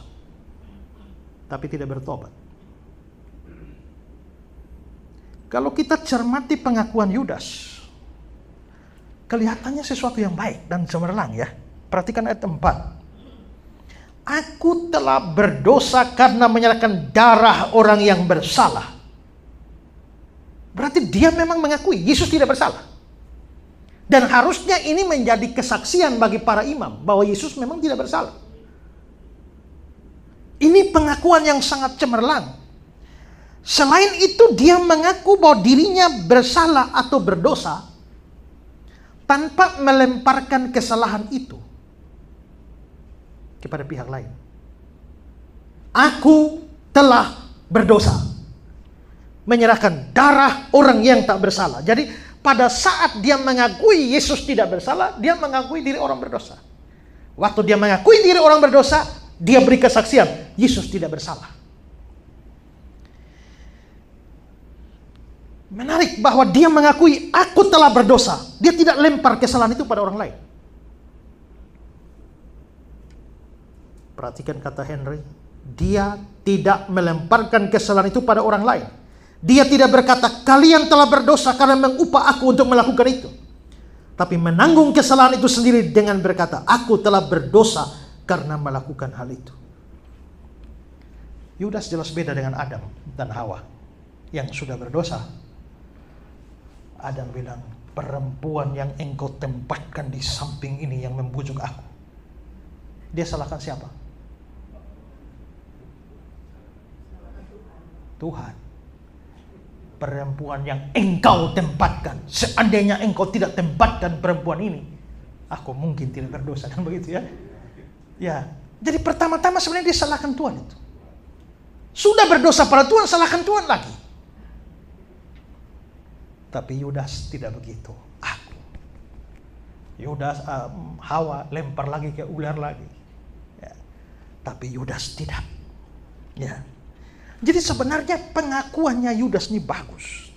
tapi tidak bertobat. Kalau kita cermati pengakuan Yudas, kelihatannya sesuatu yang baik dan cemerlang ya. Perhatikan ayat 4. Aku telah berdosa karena menyerahkan darah orang yang bersalah. Berarti dia memang mengakui Yesus tidak bersalah. Dan harusnya ini menjadi kesaksian bagi para imam bahwa Yesus memang tidak bersalah. Ini pengakuan yang sangat cemerlang. Selain itu dia mengaku bahwa dirinya bersalah atau berdosa tanpa melemparkan kesalahan itu kepada pihak lain. Aku telah berdosa, menyerahkan darah orang yang tak bersalah. Jadi pada saat dia mengakui Yesus tidak bersalah, dia mengakui diri orang berdosa. Waktu dia mengakui diri orang berdosa, dia beri kesaksian Yesus tidak bersalah. Menarik bahwa dia mengakui aku telah berdosa. Dia tidak lempar kesalahan itu pada orang lain. Perhatikan kata Henry, dia tidak melemparkan kesalahan itu pada orang lain. Dia tidak berkata, kalian telah berdosa karena mengupah aku untuk melakukan itu. Tapi menanggung kesalahan itu sendiri dengan berkata, aku telah berdosa karena melakukan hal itu. Yudas jelas beda dengan Adam dan Hawa yang sudah berdosa. Adam bilang, perempuan yang engkau tempatkan di samping ini yang membujuk aku. Dia salahkan siapa? Tuhan. Perempuan yang engkau tempatkan. Seandainya engkau tidak tempatkan perempuan ini, aku mungkin tidak berdosa. Kan begitu ya? Ya. Jadi pertama-tama sebenarnya dia salahkan Tuhan itu. Sudah berdosa pada Tuhan, salahkan Tuhan lagi. Tapi Yudas tidak begitu. Aku. Yudas, Hawa lempar lagi ke ular lagi. Ya. Tapi Yudas tidak. Ya. Jadi sebenarnya pengakuannya Yudas ini bagus.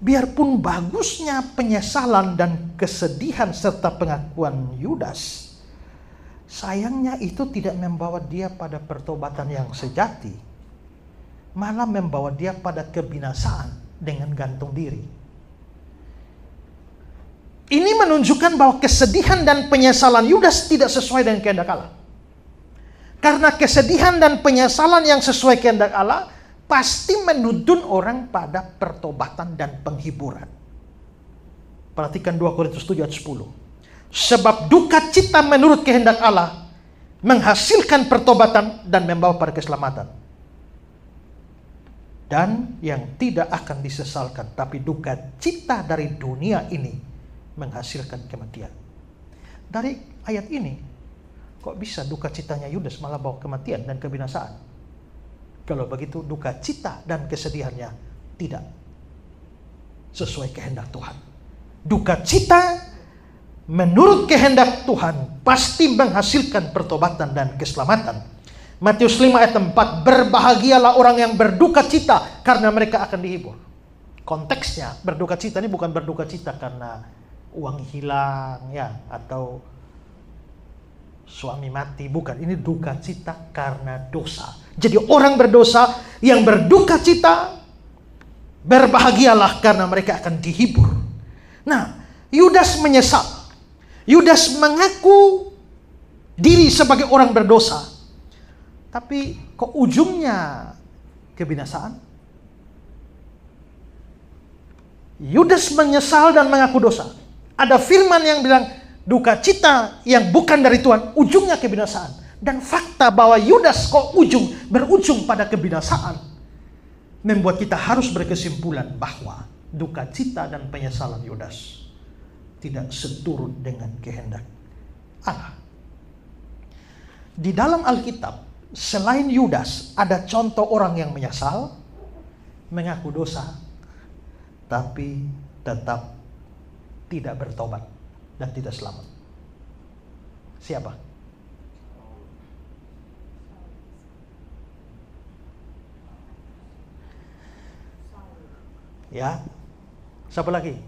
Biarpun bagusnya penyesalan dan kesedihan serta pengakuan Yudas, sayangnya itu tidak membawa dia pada pertobatan yang sejati. Malah membawa dia pada kebinasaan dengan gantung diri. Ini menunjukkan bahwa kesedihan dan penyesalan Yudas tidak sesuai dengan kehendak Allah. Karena kesedihan dan penyesalan yang sesuai kehendak Allah pasti menuntun orang pada pertobatan dan penghiburan. Perhatikan 2 Korintus 7 ayat 10. Sebab duka cita menurut kehendak Allah menghasilkan pertobatan dan membawa pada keselamatan. Dan yang tidak akan disesalkan, tapi duka cita dari dunia ini menghasilkan kematian. Dari ayat ini, kok bisa duka citanya Yudas malah bawa kematian dan kebinasaan? Kalau begitu duka cita dan kesedihannya tidak sesuai kehendak Tuhan. Duka cita menurut kehendak Tuhan pasti menghasilkan pertobatan dan keselamatan. Matius 5 ayat 4, berbahagialah orang yang berduka cita karena mereka akan dihibur. Konteksnya berduka cita ini bukan berduka cita karena uang hilang ya atau suami mati, bukan. Ini duka cita karena dosa. Jadi orang berdosa yang berduka cita, berbahagialah karena mereka akan dihibur. Nah, Yudas menyesal. Yudas mengaku diri sebagai orang berdosa. Tapi kok ujungnya kebinasaan? Yudas menyesal dan mengaku dosa. Ada firman yang bilang duka cita yang bukan dari Tuhan ujungnya kebinasaan. Dan fakta bahwa Yudas kok berujung pada kebinasaan membuat kita harus berkesimpulan bahwa duka cita dan penyesalan Yudas tidak seturut dengan kehendak Allah. Di dalam Alkitab, selain Yudas, ada contoh orang yang menyesal, mengaku dosa, tapi tetap tidak bertobat dan tidak selamat. Siapa? Ya, siapa lagi?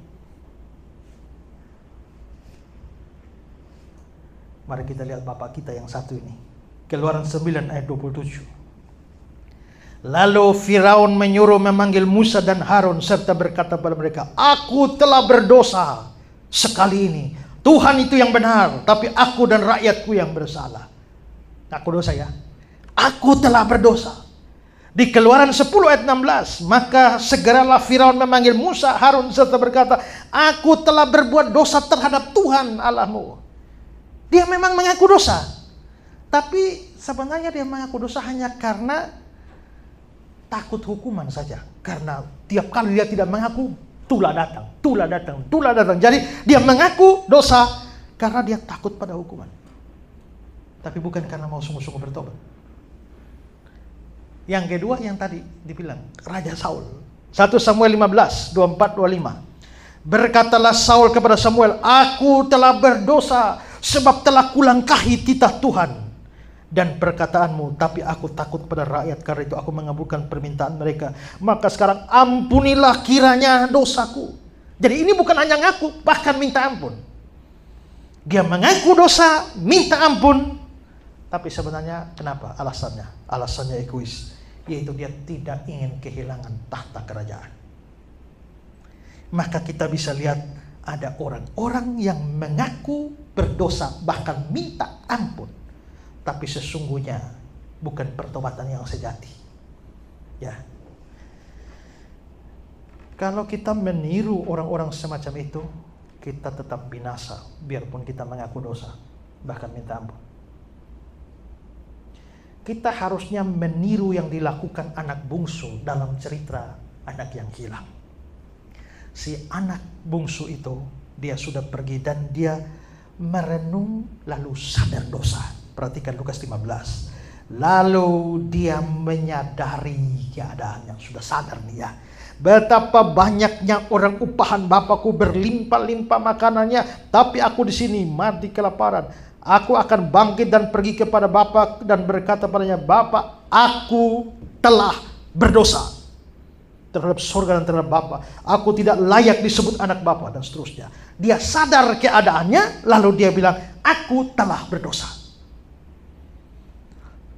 Mari kita lihat Bapak kita yang satu ini. Keluaran 9 ayat 27. Lalu Firaun menyuruh memanggil Musa dan Harun serta berkata pada mereka, aku telah berdosa sekali ini. Tuhan itu yang benar, tapi aku dan rakyatku yang bersalah. Aku dosa ya. Aku telah berdosa. Di Keluaran 10 ayat 16, maka segeralah Firaun memanggil Musa, Harun serta berkata, aku telah berbuat dosa terhadap Tuhan Allahmu. Dia memang mengaku dosa, tapi sebenarnya dia mengaku dosa hanya karena takut hukuman saja. Karena tiap kali dia tidak mengaku, tulah datang. Jadi dia mengaku dosa karena dia takut pada hukuman, tapi bukan karena mau sungguh-sungguh bertobat. Yang kedua yang tadi dibilang Raja Saul. 1 Samuel 15, 24-25. Berkatalah Saul kepada Samuel, aku telah berdosa sebab telah kulangkahi titah Tuhan dan perkataanmu, tapi aku takut pada rakyat, karena itu aku mengabulkan permintaan mereka. Maka sekarang ampunilah kiranya dosaku. Jadi ini bukan hanya ngaku, bahkan minta ampun. Dia mengaku dosa, minta ampun, tapi sebenarnya kenapa? Alasannya egois, yaitu dia tidak ingin kehilangan tahta kerajaan. Maka kita bisa lihat ada orang-orang yang mengaku berdosa, bahkan minta ampun, tapi sesungguhnya bukan pertobatan yang sejati. Ya. Kalau kita meniru orang-orang semacam itu, kita tetap binasa, biarpun kita mengaku dosa, bahkan minta ampun. Kita harusnya meniru yang dilakukan anak bungsu dalam cerita anak yang hilang. Si anak bungsu itu, dia sudah pergi dan dia merenung lalu sadar dosa. Perhatikan Lukas 15. Lalu dia menyadari keadaan yang sudah sadar nih ya. Betapa banyaknya orang upahan Bapakku berlimpah-limpah makanannya, tapi aku di sini mati kelaparan. Aku akan bangkit dan pergi kepada Bapa dan berkata padanya, Bapa, aku telah berdosa terhadap surga dan terhadap Bapa. Aku tidak layak disebut anak Bapa, dan seterusnya. Dia sadar keadaannya, lalu dia bilang, aku telah berdosa.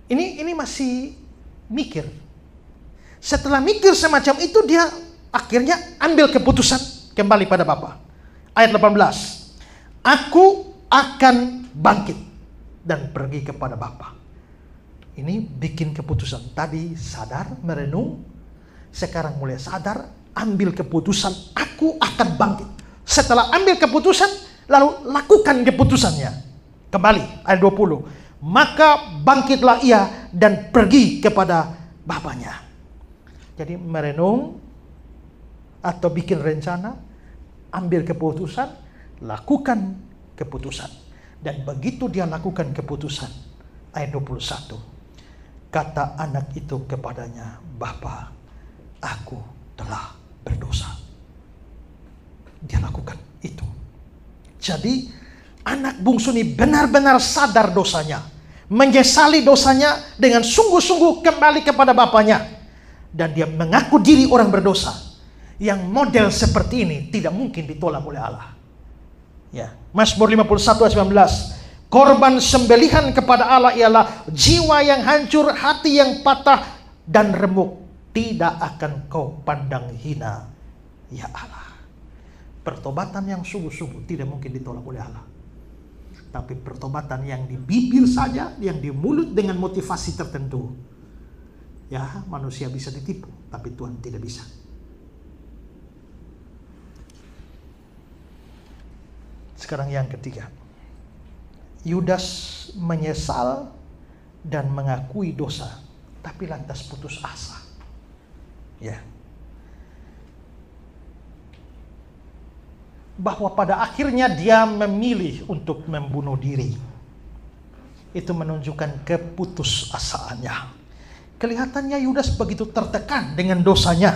Ini masih mikir. Setelah mikir semacam itu, dia akhirnya ambil keputusan kembali pada Bapa. Ayat 18. Aku akan bangkit dan pergi kepada Bapa. Ini bikin keputusan. Tadi sadar, merenung. Sekarang mulai sadar, ambil keputusan, aku akan bangkit. Setelah ambil keputusan, lalu lakukan keputusannya. Kembali, ayat 20. Maka bangkitlah ia dan pergi kepada bapaknya. Jadi merenung atau bikin rencana, ambil keputusan, lakukan keputusan. Dan begitu dia lakukan keputusan, ayat 21, kata anak itu kepadanya, Bapa, aku telah berdosa. Dia lakukan itu. Jadi anak bungsu ini benar-benar sadar dosanya, menyesali dosanya dengan sungguh-sungguh kembali kepada bapaknya, dan dia mengaku diri orang berdosa. Yang model seperti ini tidak mungkin ditolak oleh Allah. Ya, Mazmur 51 ayat 19. Korban sembelihan kepada Allah ialah jiwa yang hancur, hati yang patah dan remuk. Tidak akan kau pandang hina, ya Allah. Pertobatan yang sungguh-sungguh tidak mungkin ditolak oleh Allah. Tapi pertobatan yang di bibir saja, yang di mulut dengan motivasi tertentu, ya manusia bisa ditipu, tapi Tuhan tidak bisa. Sekarang yang ketiga. Yudas menyesal dan mengakui dosa, tapi lantas putus asa. Ya. Bahwa pada akhirnya dia memilih untuk membunuh diri. Itu menunjukkan keputusasaannya. Kelihatannya Yudas begitu tertekan dengan dosanya.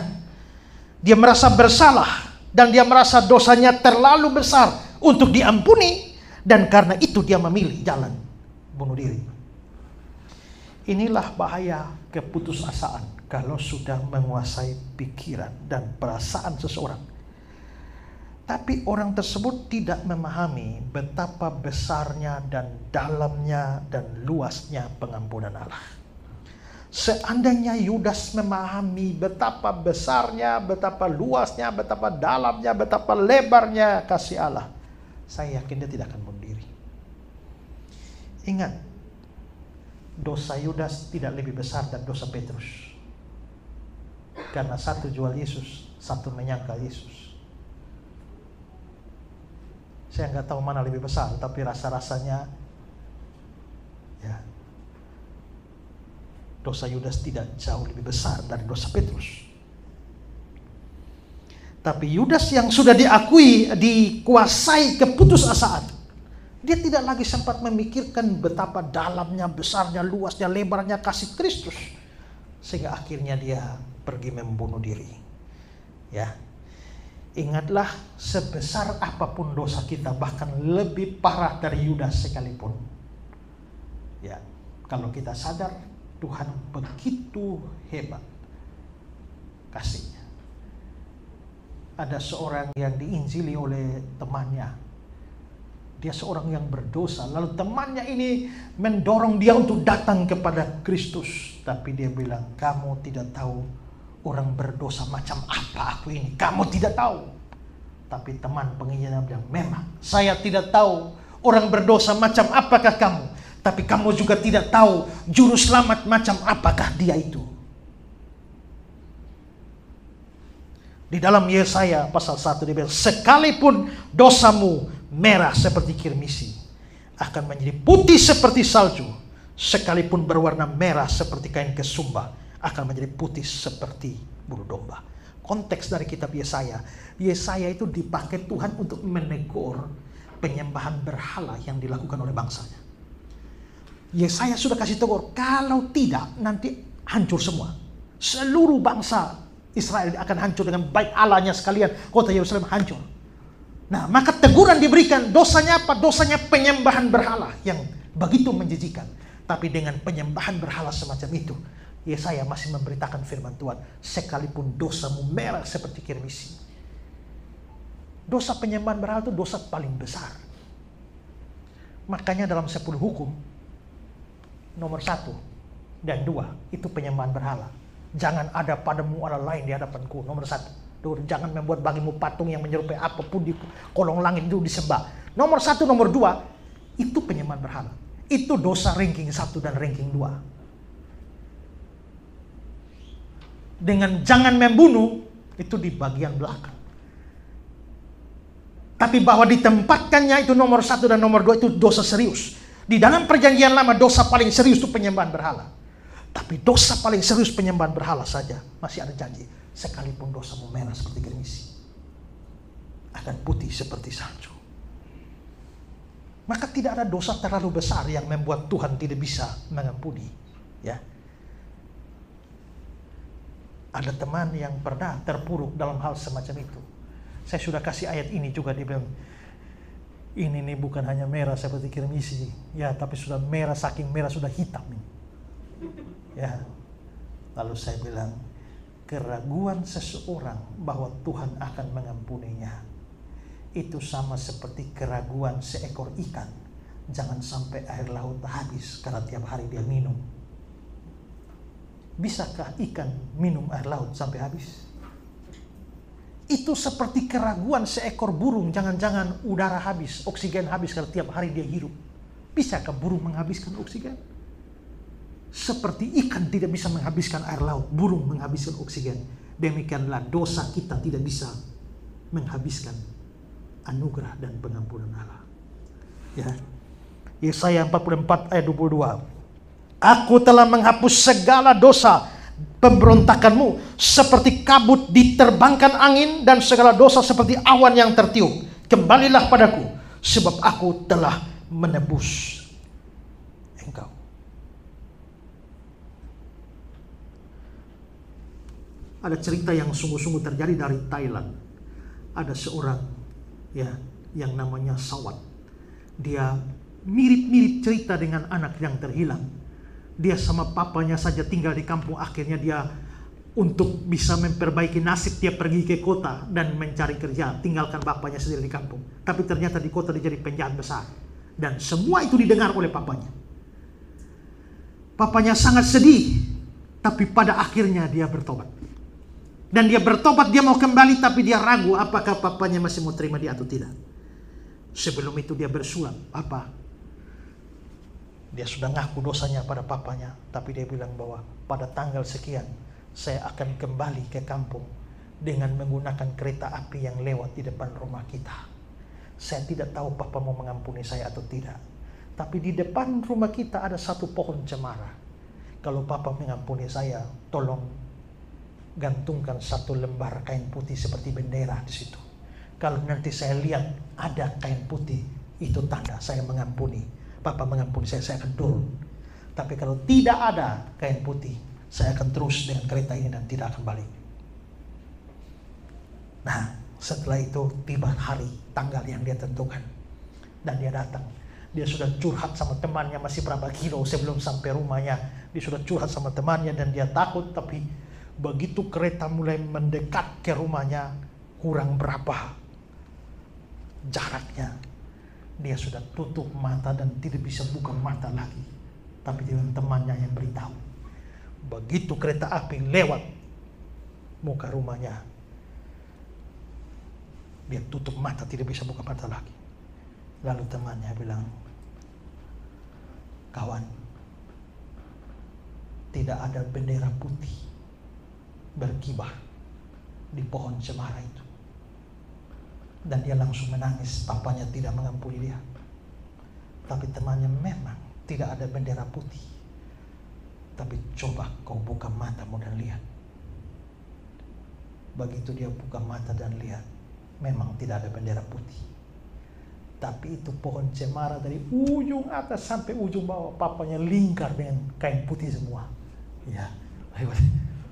Dia merasa bersalah dan dia merasa dosanya terlalu besar untuk diampuni, dan karena itu dia memilih jalan bunuh diri. Inilah bahaya keputusasaan kalau sudah menguasai pikiran dan perasaan seseorang. Tapi orang tersebut tidak memahami betapa besarnya dan dalamnya dan luasnya pengampunan Allah. Seandainya Yudas memahami betapa besarnya, betapa luasnya, betapa dalamnya, betapa lebarnya kasih Allah, saya yakin dia tidak akan bunuh diri. Ingat, dosa Yudas tidak lebih besar dari dosa Petrus. Karena satu jual Yesus, satu menyangkal Yesus. Saya nggak tahu mana lebih besar, tapi rasa-rasanya ya, dosa Yudas tidak jauh lebih besar dari dosa Petrus. Tapi Yudas yang sudah diakui, dikuasai keputusasaan, dia tidak lagi sempat memikirkan betapa dalamnya, besarnya, luasnya, lebarnya kasih Kristus, sehingga akhirnya dia pergi membunuh diri. Ya, ingatlah, sebesar apapun dosa kita, bahkan lebih parah dari Yudas sekalipun, ya, kalau kita sadar Tuhan begitu hebat kasihnya. Ada seorang yang diinjili oleh temannya. Dia seorang yang berdosa. Lalu temannya ini mendorong dia untuk datang kepada Kristus. Tapi dia bilang, kamu tidak tahu orang berdosa macam apa aku ini. Kamu tidak tahu. Tapi teman penginjilnya bilang, memang saya tidak tahu orang berdosa macam apakah kamu. Tapi kamu juga tidak tahu juru selamat macam apakah dia itu. Di dalam Yesaya pasal 1 dia bilang, sekalipun dosamu merah seperti kirmisi, akan menjadi putih seperti salju. Sekalipun berwarna merah seperti kain kesumba, akan menjadi putih seperti bulu domba. Konteks dari kitab Yesaya. Yesaya itu dipakai Tuhan untuk menegur penyembahan berhala yang dilakukan oleh bangsanya. Yesaya sudah kasih tegur, kalau tidak nanti hancur semua. Seluruh bangsa Israel akan hancur dengan baik Allahnya sekalian, kota Yerusalem hancur. Nah, maka teguran diberikan, dosanya apa? Dosanya penyembahan berhala yang begitu menjijikan. Tapi dengan penyembahan berhala semacam itu, Yesaya masih memberitakan firman Tuhan, sekalipun dosamu merah seperti kirmisi. Dosa penyembahan berhala itu dosa paling besar. Makanya dalam 10 hukum, nomor 1 dan 2 itu penyembahan berhala. Jangan ada padamu Allah lain di hadapanku, nomor 1. Jangan membuat bagimu patung yang menyerupai apapun di kolong langit itu disembah. Nomor 1, nomor 2 itu penyembahan berhala. Itu dosa ranking 1 dan ranking 2. Dengan jangan membunuh itu di bagian belakang. Tapi bahwa ditempatkannya itu nomor 1 dan nomor 2 itu dosa serius. Di dalam perjanjian lama dosa paling serius itu penyembahan berhala. Tapi dosa paling serius penyembahan berhala saja masih ada janji. Sekalipun dosamu merah seperti kirmisi, akan putih seperti salju. Maka tidak ada dosa terlalu besar yang membuat Tuhan tidak bisa mengampuni. Ya. Ada teman yang pernah terpuruk dalam hal semacam itu. Saya sudah kasih ayat ini juga, dia bilang, ini nih bukan hanya merah seperti kirmisi, ya, tapi sudah merah, saking merah sudah hitam nih. Ya. Lalu saya bilang, keraguan seseorang bahwa Tuhan akan mengampuninya itu sama seperti keraguan seekor ikan. Jangan sampai air laut habis karena tiap hari dia minum. Bisakah ikan minum air laut sampai habis? Itu seperti keraguan seekor burung, jangan-jangan udara habis, oksigen habis karena tiap hari dia hidup. Bisakah burung menghabiskan oksigen? Seperti ikan tidak bisa menghabiskan air laut, burung menghabiskan oksigen. Demikianlah dosa kita tidak bisa menghabiskan anugerah dan pengampunan Allah. Ya. Yesaya 44 ayat 22. Aku telah menghapus segala dosa pemberontakanmu seperti kabut diterbangkan angin dan segala dosa seperti awan yang tertiup. Kembalilah padaku sebab aku telah menebus engkau. Ada cerita yang sungguh-sungguh terjadi dari Thailand. Ada seorang yang namanya Sawat. Dia mirip-mirip cerita dengan anak yang terhilang. Dia sama papanya saja tinggal di kampung. Akhirnya dia untuk bisa memperbaiki nasib, dia pergi ke kota dan mencari kerja. Tinggalkan bapaknya sendiri di kampung. Tapi ternyata di kota dia jadi penjahat besar. Dan semua itu didengar oleh papanya. Papanya sangat sedih. Tapi pada akhirnya dia bertobat. Dan dia bertobat, dia mau kembali, tapi dia ragu apakah papanya masih mau terima dia atau tidak. Sebelum itu dia bersulam. Apa? Dia sudah ngaku dosanya pada papanya, tapi dia bilang bahwa pada tanggal sekian saya akan kembali ke kampung dengan menggunakan kereta api yang lewat di depan rumah kita. Saya tidak tahu papa mau mengampuni saya atau tidak. Tapi di depan rumah kita ada satu pohon cemara. Kalau papa mengampuni saya, tolong gantungkan satu lembar kain putih seperti bendera di situ. Kalau nanti saya lihat ada kain putih, itu tanda saya mengampuni. Papa mengampuni saya akan turun. Tapi kalau tidak ada kain putih, saya akan terus dengan kereta ini dan tidak akan balik. Nah, setelah itu tiba hari, tanggal yang dia tentukan. Dan dia datang. Dia sudah curhat sama temannya masih berapa kilo sebelum sampai rumahnya. Dia sudah curhat sama temannya dan dia takut, tapi begitu kereta mulai mendekat ke rumahnya, kurang berapa jaraknya, dia sudah tutup mata dan tidak bisa buka mata lagi. Tapi teman-temannya yang beritahu. Begitu kereta api lewat muka rumahnya, dia tutup mata, tidak bisa buka mata lagi. Lalu temannya bilang, kawan, tidak ada bendera putih berkibar di pohon cemara itu. Dan dia langsung menangis. Papanya tidak mengampuni dia. Tapi temannya, memang tidak ada bendera putih. Tapi coba kau buka matamu dan lihat. Begitu dia buka mata dan lihat, memang tidak ada bendera putih. Tapi itu pohon cemara dari ujung atas sampai ujung bawah, papanya lingkar dengan kain putih semua. Ya.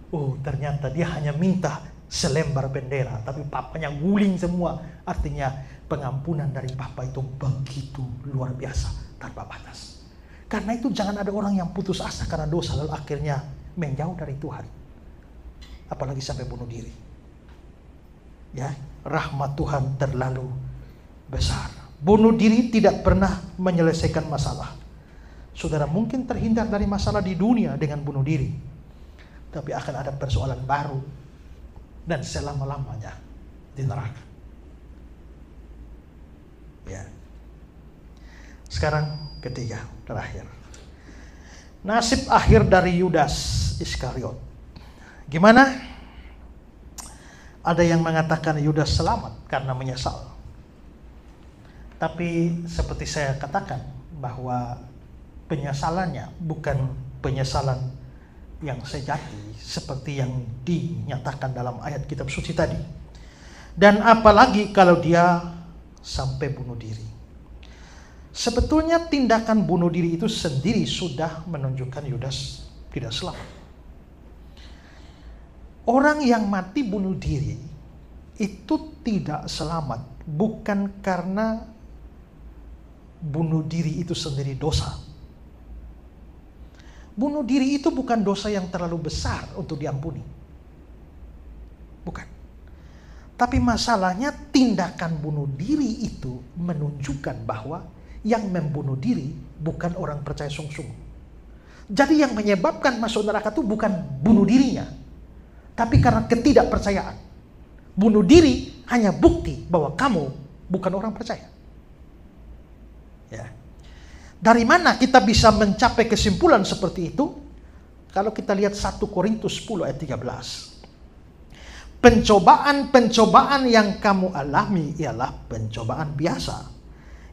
Oh, ternyata dia hanya minta selembar bendera, tapi papanya guling semua. Artinya pengampunan dari papa itu begitu luar biasa, tanpa batas. Karena itu jangan ada orang yang putus asa karena dosa lalu akhirnya menjauh dari Tuhan. Apalagi sampai bunuh diri. Ya, rahmat Tuhan terlalu besar. Bunuh diri tidak pernah menyelesaikan masalah. Saudara mungkin terhindar dari masalah di dunia dengan bunuh diri, tapi akan ada persoalan baru dan selama-lamanya di neraka. Ya. Sekarang ketiga, terakhir. Nasib akhir dari Yudas Iskariot. Gimana? Ada yang mengatakan Yudas selamat karena menyesal. Tapi seperti saya katakan bahwa penyesalannya bukan penyesalan yang sejati seperti yang dinyatakan dalam ayat kitab suci tadi. Dan apalagi kalau dia sampai bunuh diri. Sebetulnya tindakan bunuh diri itu sendiri sudah menunjukkan Yudas tidak selamat. Orang yang mati bunuh diri itu tidak selamat bukan karena bunuh diri itu sendiri dosa. Bunuh diri itu bukan dosa yang terlalu besar untuk diampuni. Bukan. Tapi masalahnya tindakan bunuh diri itu menunjukkan bahwa yang membunuh diri bukan orang percaya sungguh-sungguh. Jadi yang menyebabkan masuk neraka itu bukan bunuh dirinya, tapi karena ketidakpercayaan. Bunuh diri hanya bukti bahwa kamu bukan orang percaya. Ya. Dari mana kita bisa mencapai kesimpulan seperti itu? Kalau kita lihat 1 Korintus 10 ayat 13. Pencobaan-pencobaan yang kamu alami ialah pencobaan biasa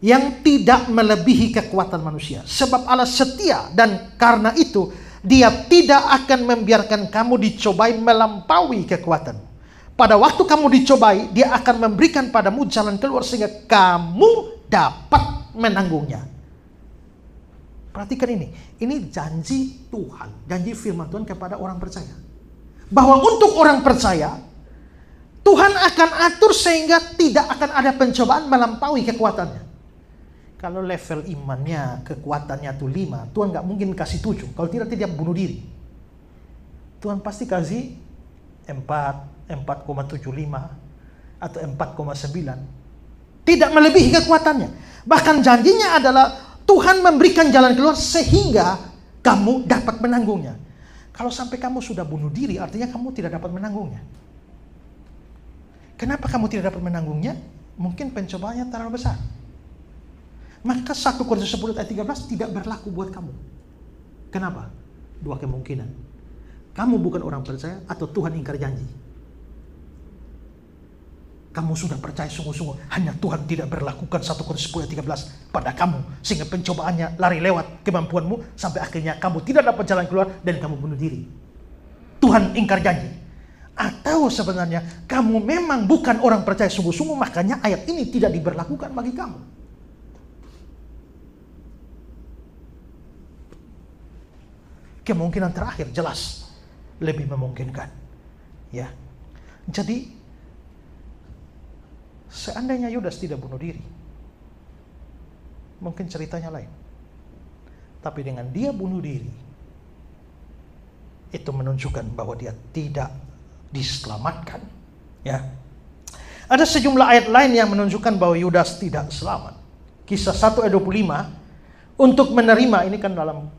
yang tidak melebihi kekuatan manusia. Sebab Allah setia dan karena itu Dia tidak akan membiarkan kamu dicobai melampaui kekuatan. Pada waktu kamu dicobai, Dia akan memberikan padamu jalan keluar sehingga kamu dapat menanggungnya. Perhatikan ini janji Tuhan, janji firman Tuhan kepada orang percaya. Bahwa untuk orang percaya, Tuhan akan atur sehingga tidak akan ada pencobaan melampaui kekuatannya. Kalau level imannya, kekuatannya tuh 5, Tuhan nggak mungkin kasih 7. Kalau tidak, dia bunuh diri. Tuhan pasti kasih 4, 4,75, atau 4,9. Tidak melebihi kekuatannya. Bahkan janjinya adalah Tuhan memberikan jalan keluar sehingga kamu dapat menanggungnya. Kalau sampai kamu sudah bunuh diri, artinya kamu tidak dapat menanggungnya. Kenapa kamu tidak dapat menanggungnya? Mungkin pencobaannya terlalu besar. Maka 1 Korintus 10 ayat 13 tidak berlaku buat kamu. Kenapa? 2 kemungkinan. Kamu bukan orang percaya atau Tuhan ingkar janji. Kamu sudah percaya sungguh-sungguh, hanya Tuhan tidak berlakukan 1 Korintus 10 ayat 13 pada kamu. Sehingga pencobaannya lari lewat kemampuanmu sampai akhirnya kamu tidak dapat jalan keluar dan kamu bunuh diri. Tuhan ingkar janji. Atau sebenarnya kamu memang bukan orang percaya sungguh-sungguh, makanya ayat ini tidak diberlakukan bagi kamu. Kemungkinan terakhir jelas lebih memungkinkan. Ya. Jadi seandainya Yudas tidak bunuh diri, mungkin ceritanya lain. Tapi dengan dia bunuh diri, itu menunjukkan bahwa dia tidak diselamatkan. Ya. Ada sejumlah ayat lain yang menunjukkan bahwa Yudas tidak selamat. Kisah 1 ayat 25, untuk menerima, ini kan dalam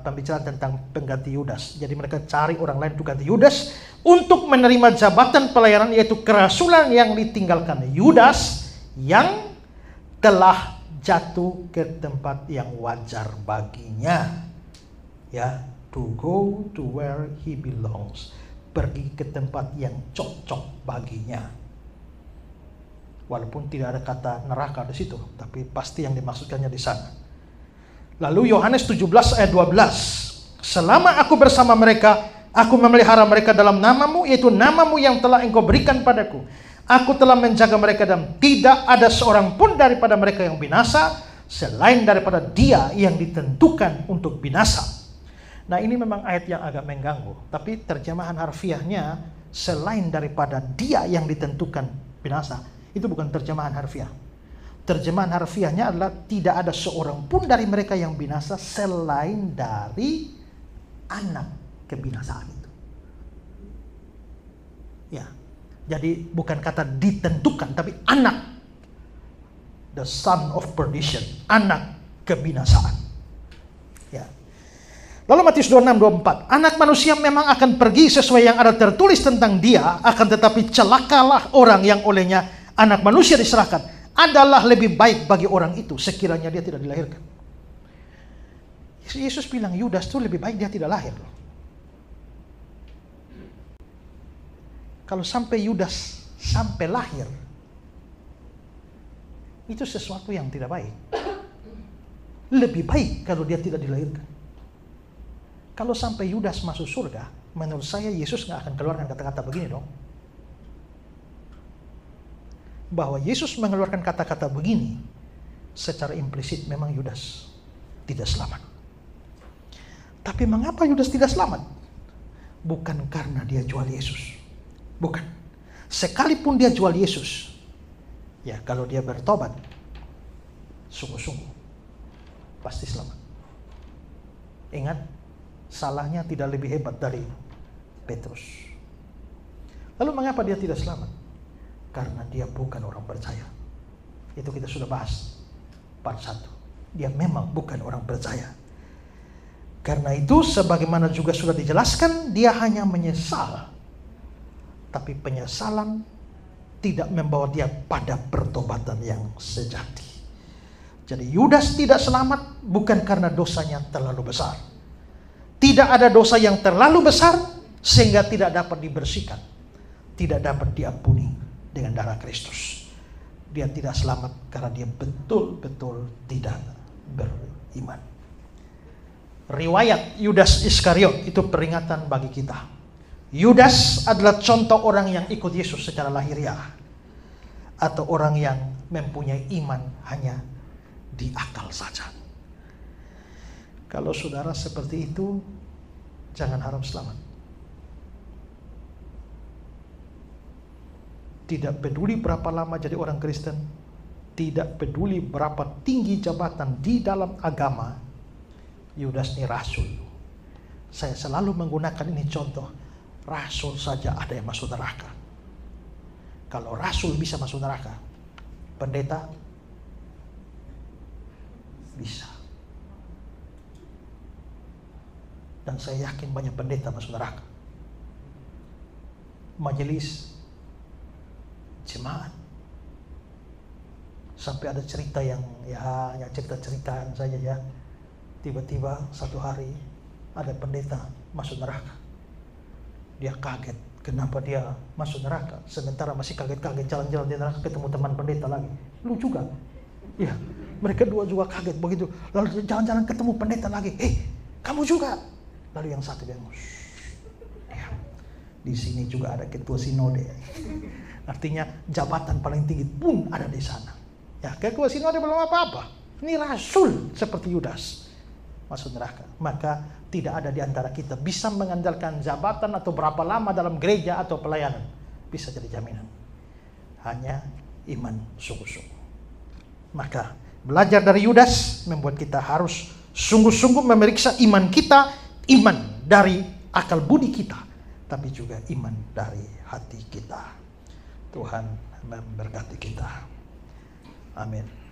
pembicaraan tentang pengganti Yudas. Jadi mereka cari orang lain untuk ganti Yudas untuk menerima jabatan pelayanan, yaitu kerasulan yang ditinggalkan Yudas yang telah jatuh ke tempat yang wajar baginya. Ya, to go to where he belongs. Pergi ke tempat yang cocok baginya. Walaupun tidak ada kata neraka di situ, tapi pasti yang dimaksudkannya di sana. Lalu Yohanes 17 ayat 12. Selama aku bersama mereka, aku memelihara mereka dalam namamu, yaitu namamu yang telah engkau berikan padaku. Aku telah menjaga mereka dan tidak ada seorang pun daripada mereka yang binasa, selain daripada dia yang ditentukan untuk binasa. Nah, ini memang ayat yang agak mengganggu, tapi terjemahan harfiahnya selain daripada dia yang ditentukan binasa, itu bukan terjemahan harfiah. Terjemahan harfiahnya adalah tidak ada seorang pun dari mereka yang binasa selain dari anak kebinasaan itu. Ya, jadi bukan kata ditentukan, tapi anak, the son of perdition, anak kebinasaan. Ya. Lalu Matius 26-24, anak manusia memang akan pergi sesuai yang ada tertulis tentang dia, akan tetapi celakalah orang yang olehnya anak manusia diserahkan. Adalah lebih baik bagi orang itu sekiranya dia tidak dilahirkan. Yesus bilang Yudas itu lebih baik dia tidak lahir. Kalau sampai Yudas sampai lahir, itu sesuatu yang tidak baik. Lebih baik kalau dia tidak dilahirkan. Kalau sampai Yudas masuk surga, menurut saya Yesus nggak akan keluarkan kata-kata begini dong. Bahwa Yesus mengeluarkan kata-kata begini, secara implisit memang Yudas tidak selamat. Tapi mengapa Yudas tidak selamat? Bukan karena dia jual Yesus. Bukan. Sekalipun dia jual Yesus, ya kalau dia bertobat, sungguh-sungguh, pasti selamat. Ingat, salahnya tidak lebih hebat dari Petrus. Lalu mengapa dia tidak selamat? Karena dia bukan orang percaya. Itu kita sudah bahas part 1. Dia memang bukan orang percaya. Karena itu sebagaimana juga sudah dijelaskan, dia hanya menyesal. Tapi penyesalan tidak membawa dia pada pertobatan yang sejati. Jadi Yudas tidak selamat bukan karena dosanya terlalu besar. Tidak ada dosa yang terlalu besar sehingga tidak dapat dibersihkan. tidak dapat diampuni dengan darah Kristus. Dia tidak selamat karena dia betul-betul tidak beriman. Riwayat Yudas Iskariot itu peringatan bagi kita. Yudas adalah contoh orang yang ikut Yesus secara lahiriah, atau orang yang mempunyai iman hanya di akal saja. Kalau saudara seperti itu, jangan harap selamat. Tidak peduli berapa lama jadi orang Kristen, tidak peduli berapa tinggi jabatan di dalam agama, Yudas ini rasul. Saya selalu menggunakan ini contoh. Rasul saja ada yang masuk neraka. Kalau rasul bisa masuk neraka, pendeta bisa. Dan saya yakin banyak pendeta masuk neraka. Majelis jemaat. Sampai ada cerita yang hanya cerita-ceritaan saja ya. Tiba-tiba satu hari ada pendeta masuk neraka. Dia kaget, kenapa dia masuk neraka? Sementara masih kaget-kaget jalan-jalan di neraka, ketemu teman pendeta lagi. Lu juga? Ya, mereka dua juga kaget begitu. Lalu jalan-jalan ketemu pendeta lagi. Kamu juga? Lalu yang satu bilang, ya, di sini juga ada ketua sinode. Artinya jabatan paling tinggi pun ada di sana. Ya, ketua sinode belum apa-apa. Ini rasul seperti Yudas masuk neraka. Maka tidak ada di antara kita bisa mengandalkan jabatan atau berapa lama dalam gereja atau pelayanan. Bisa jadi jaminan. Hanya iman sungguh-sungguh. Maka belajar dari Yudas membuat kita harus sungguh-sungguh memeriksa iman kita, iman dari akal budi kita, tapi juga iman dari hati kita. Tuhan memberkati kita. Amin.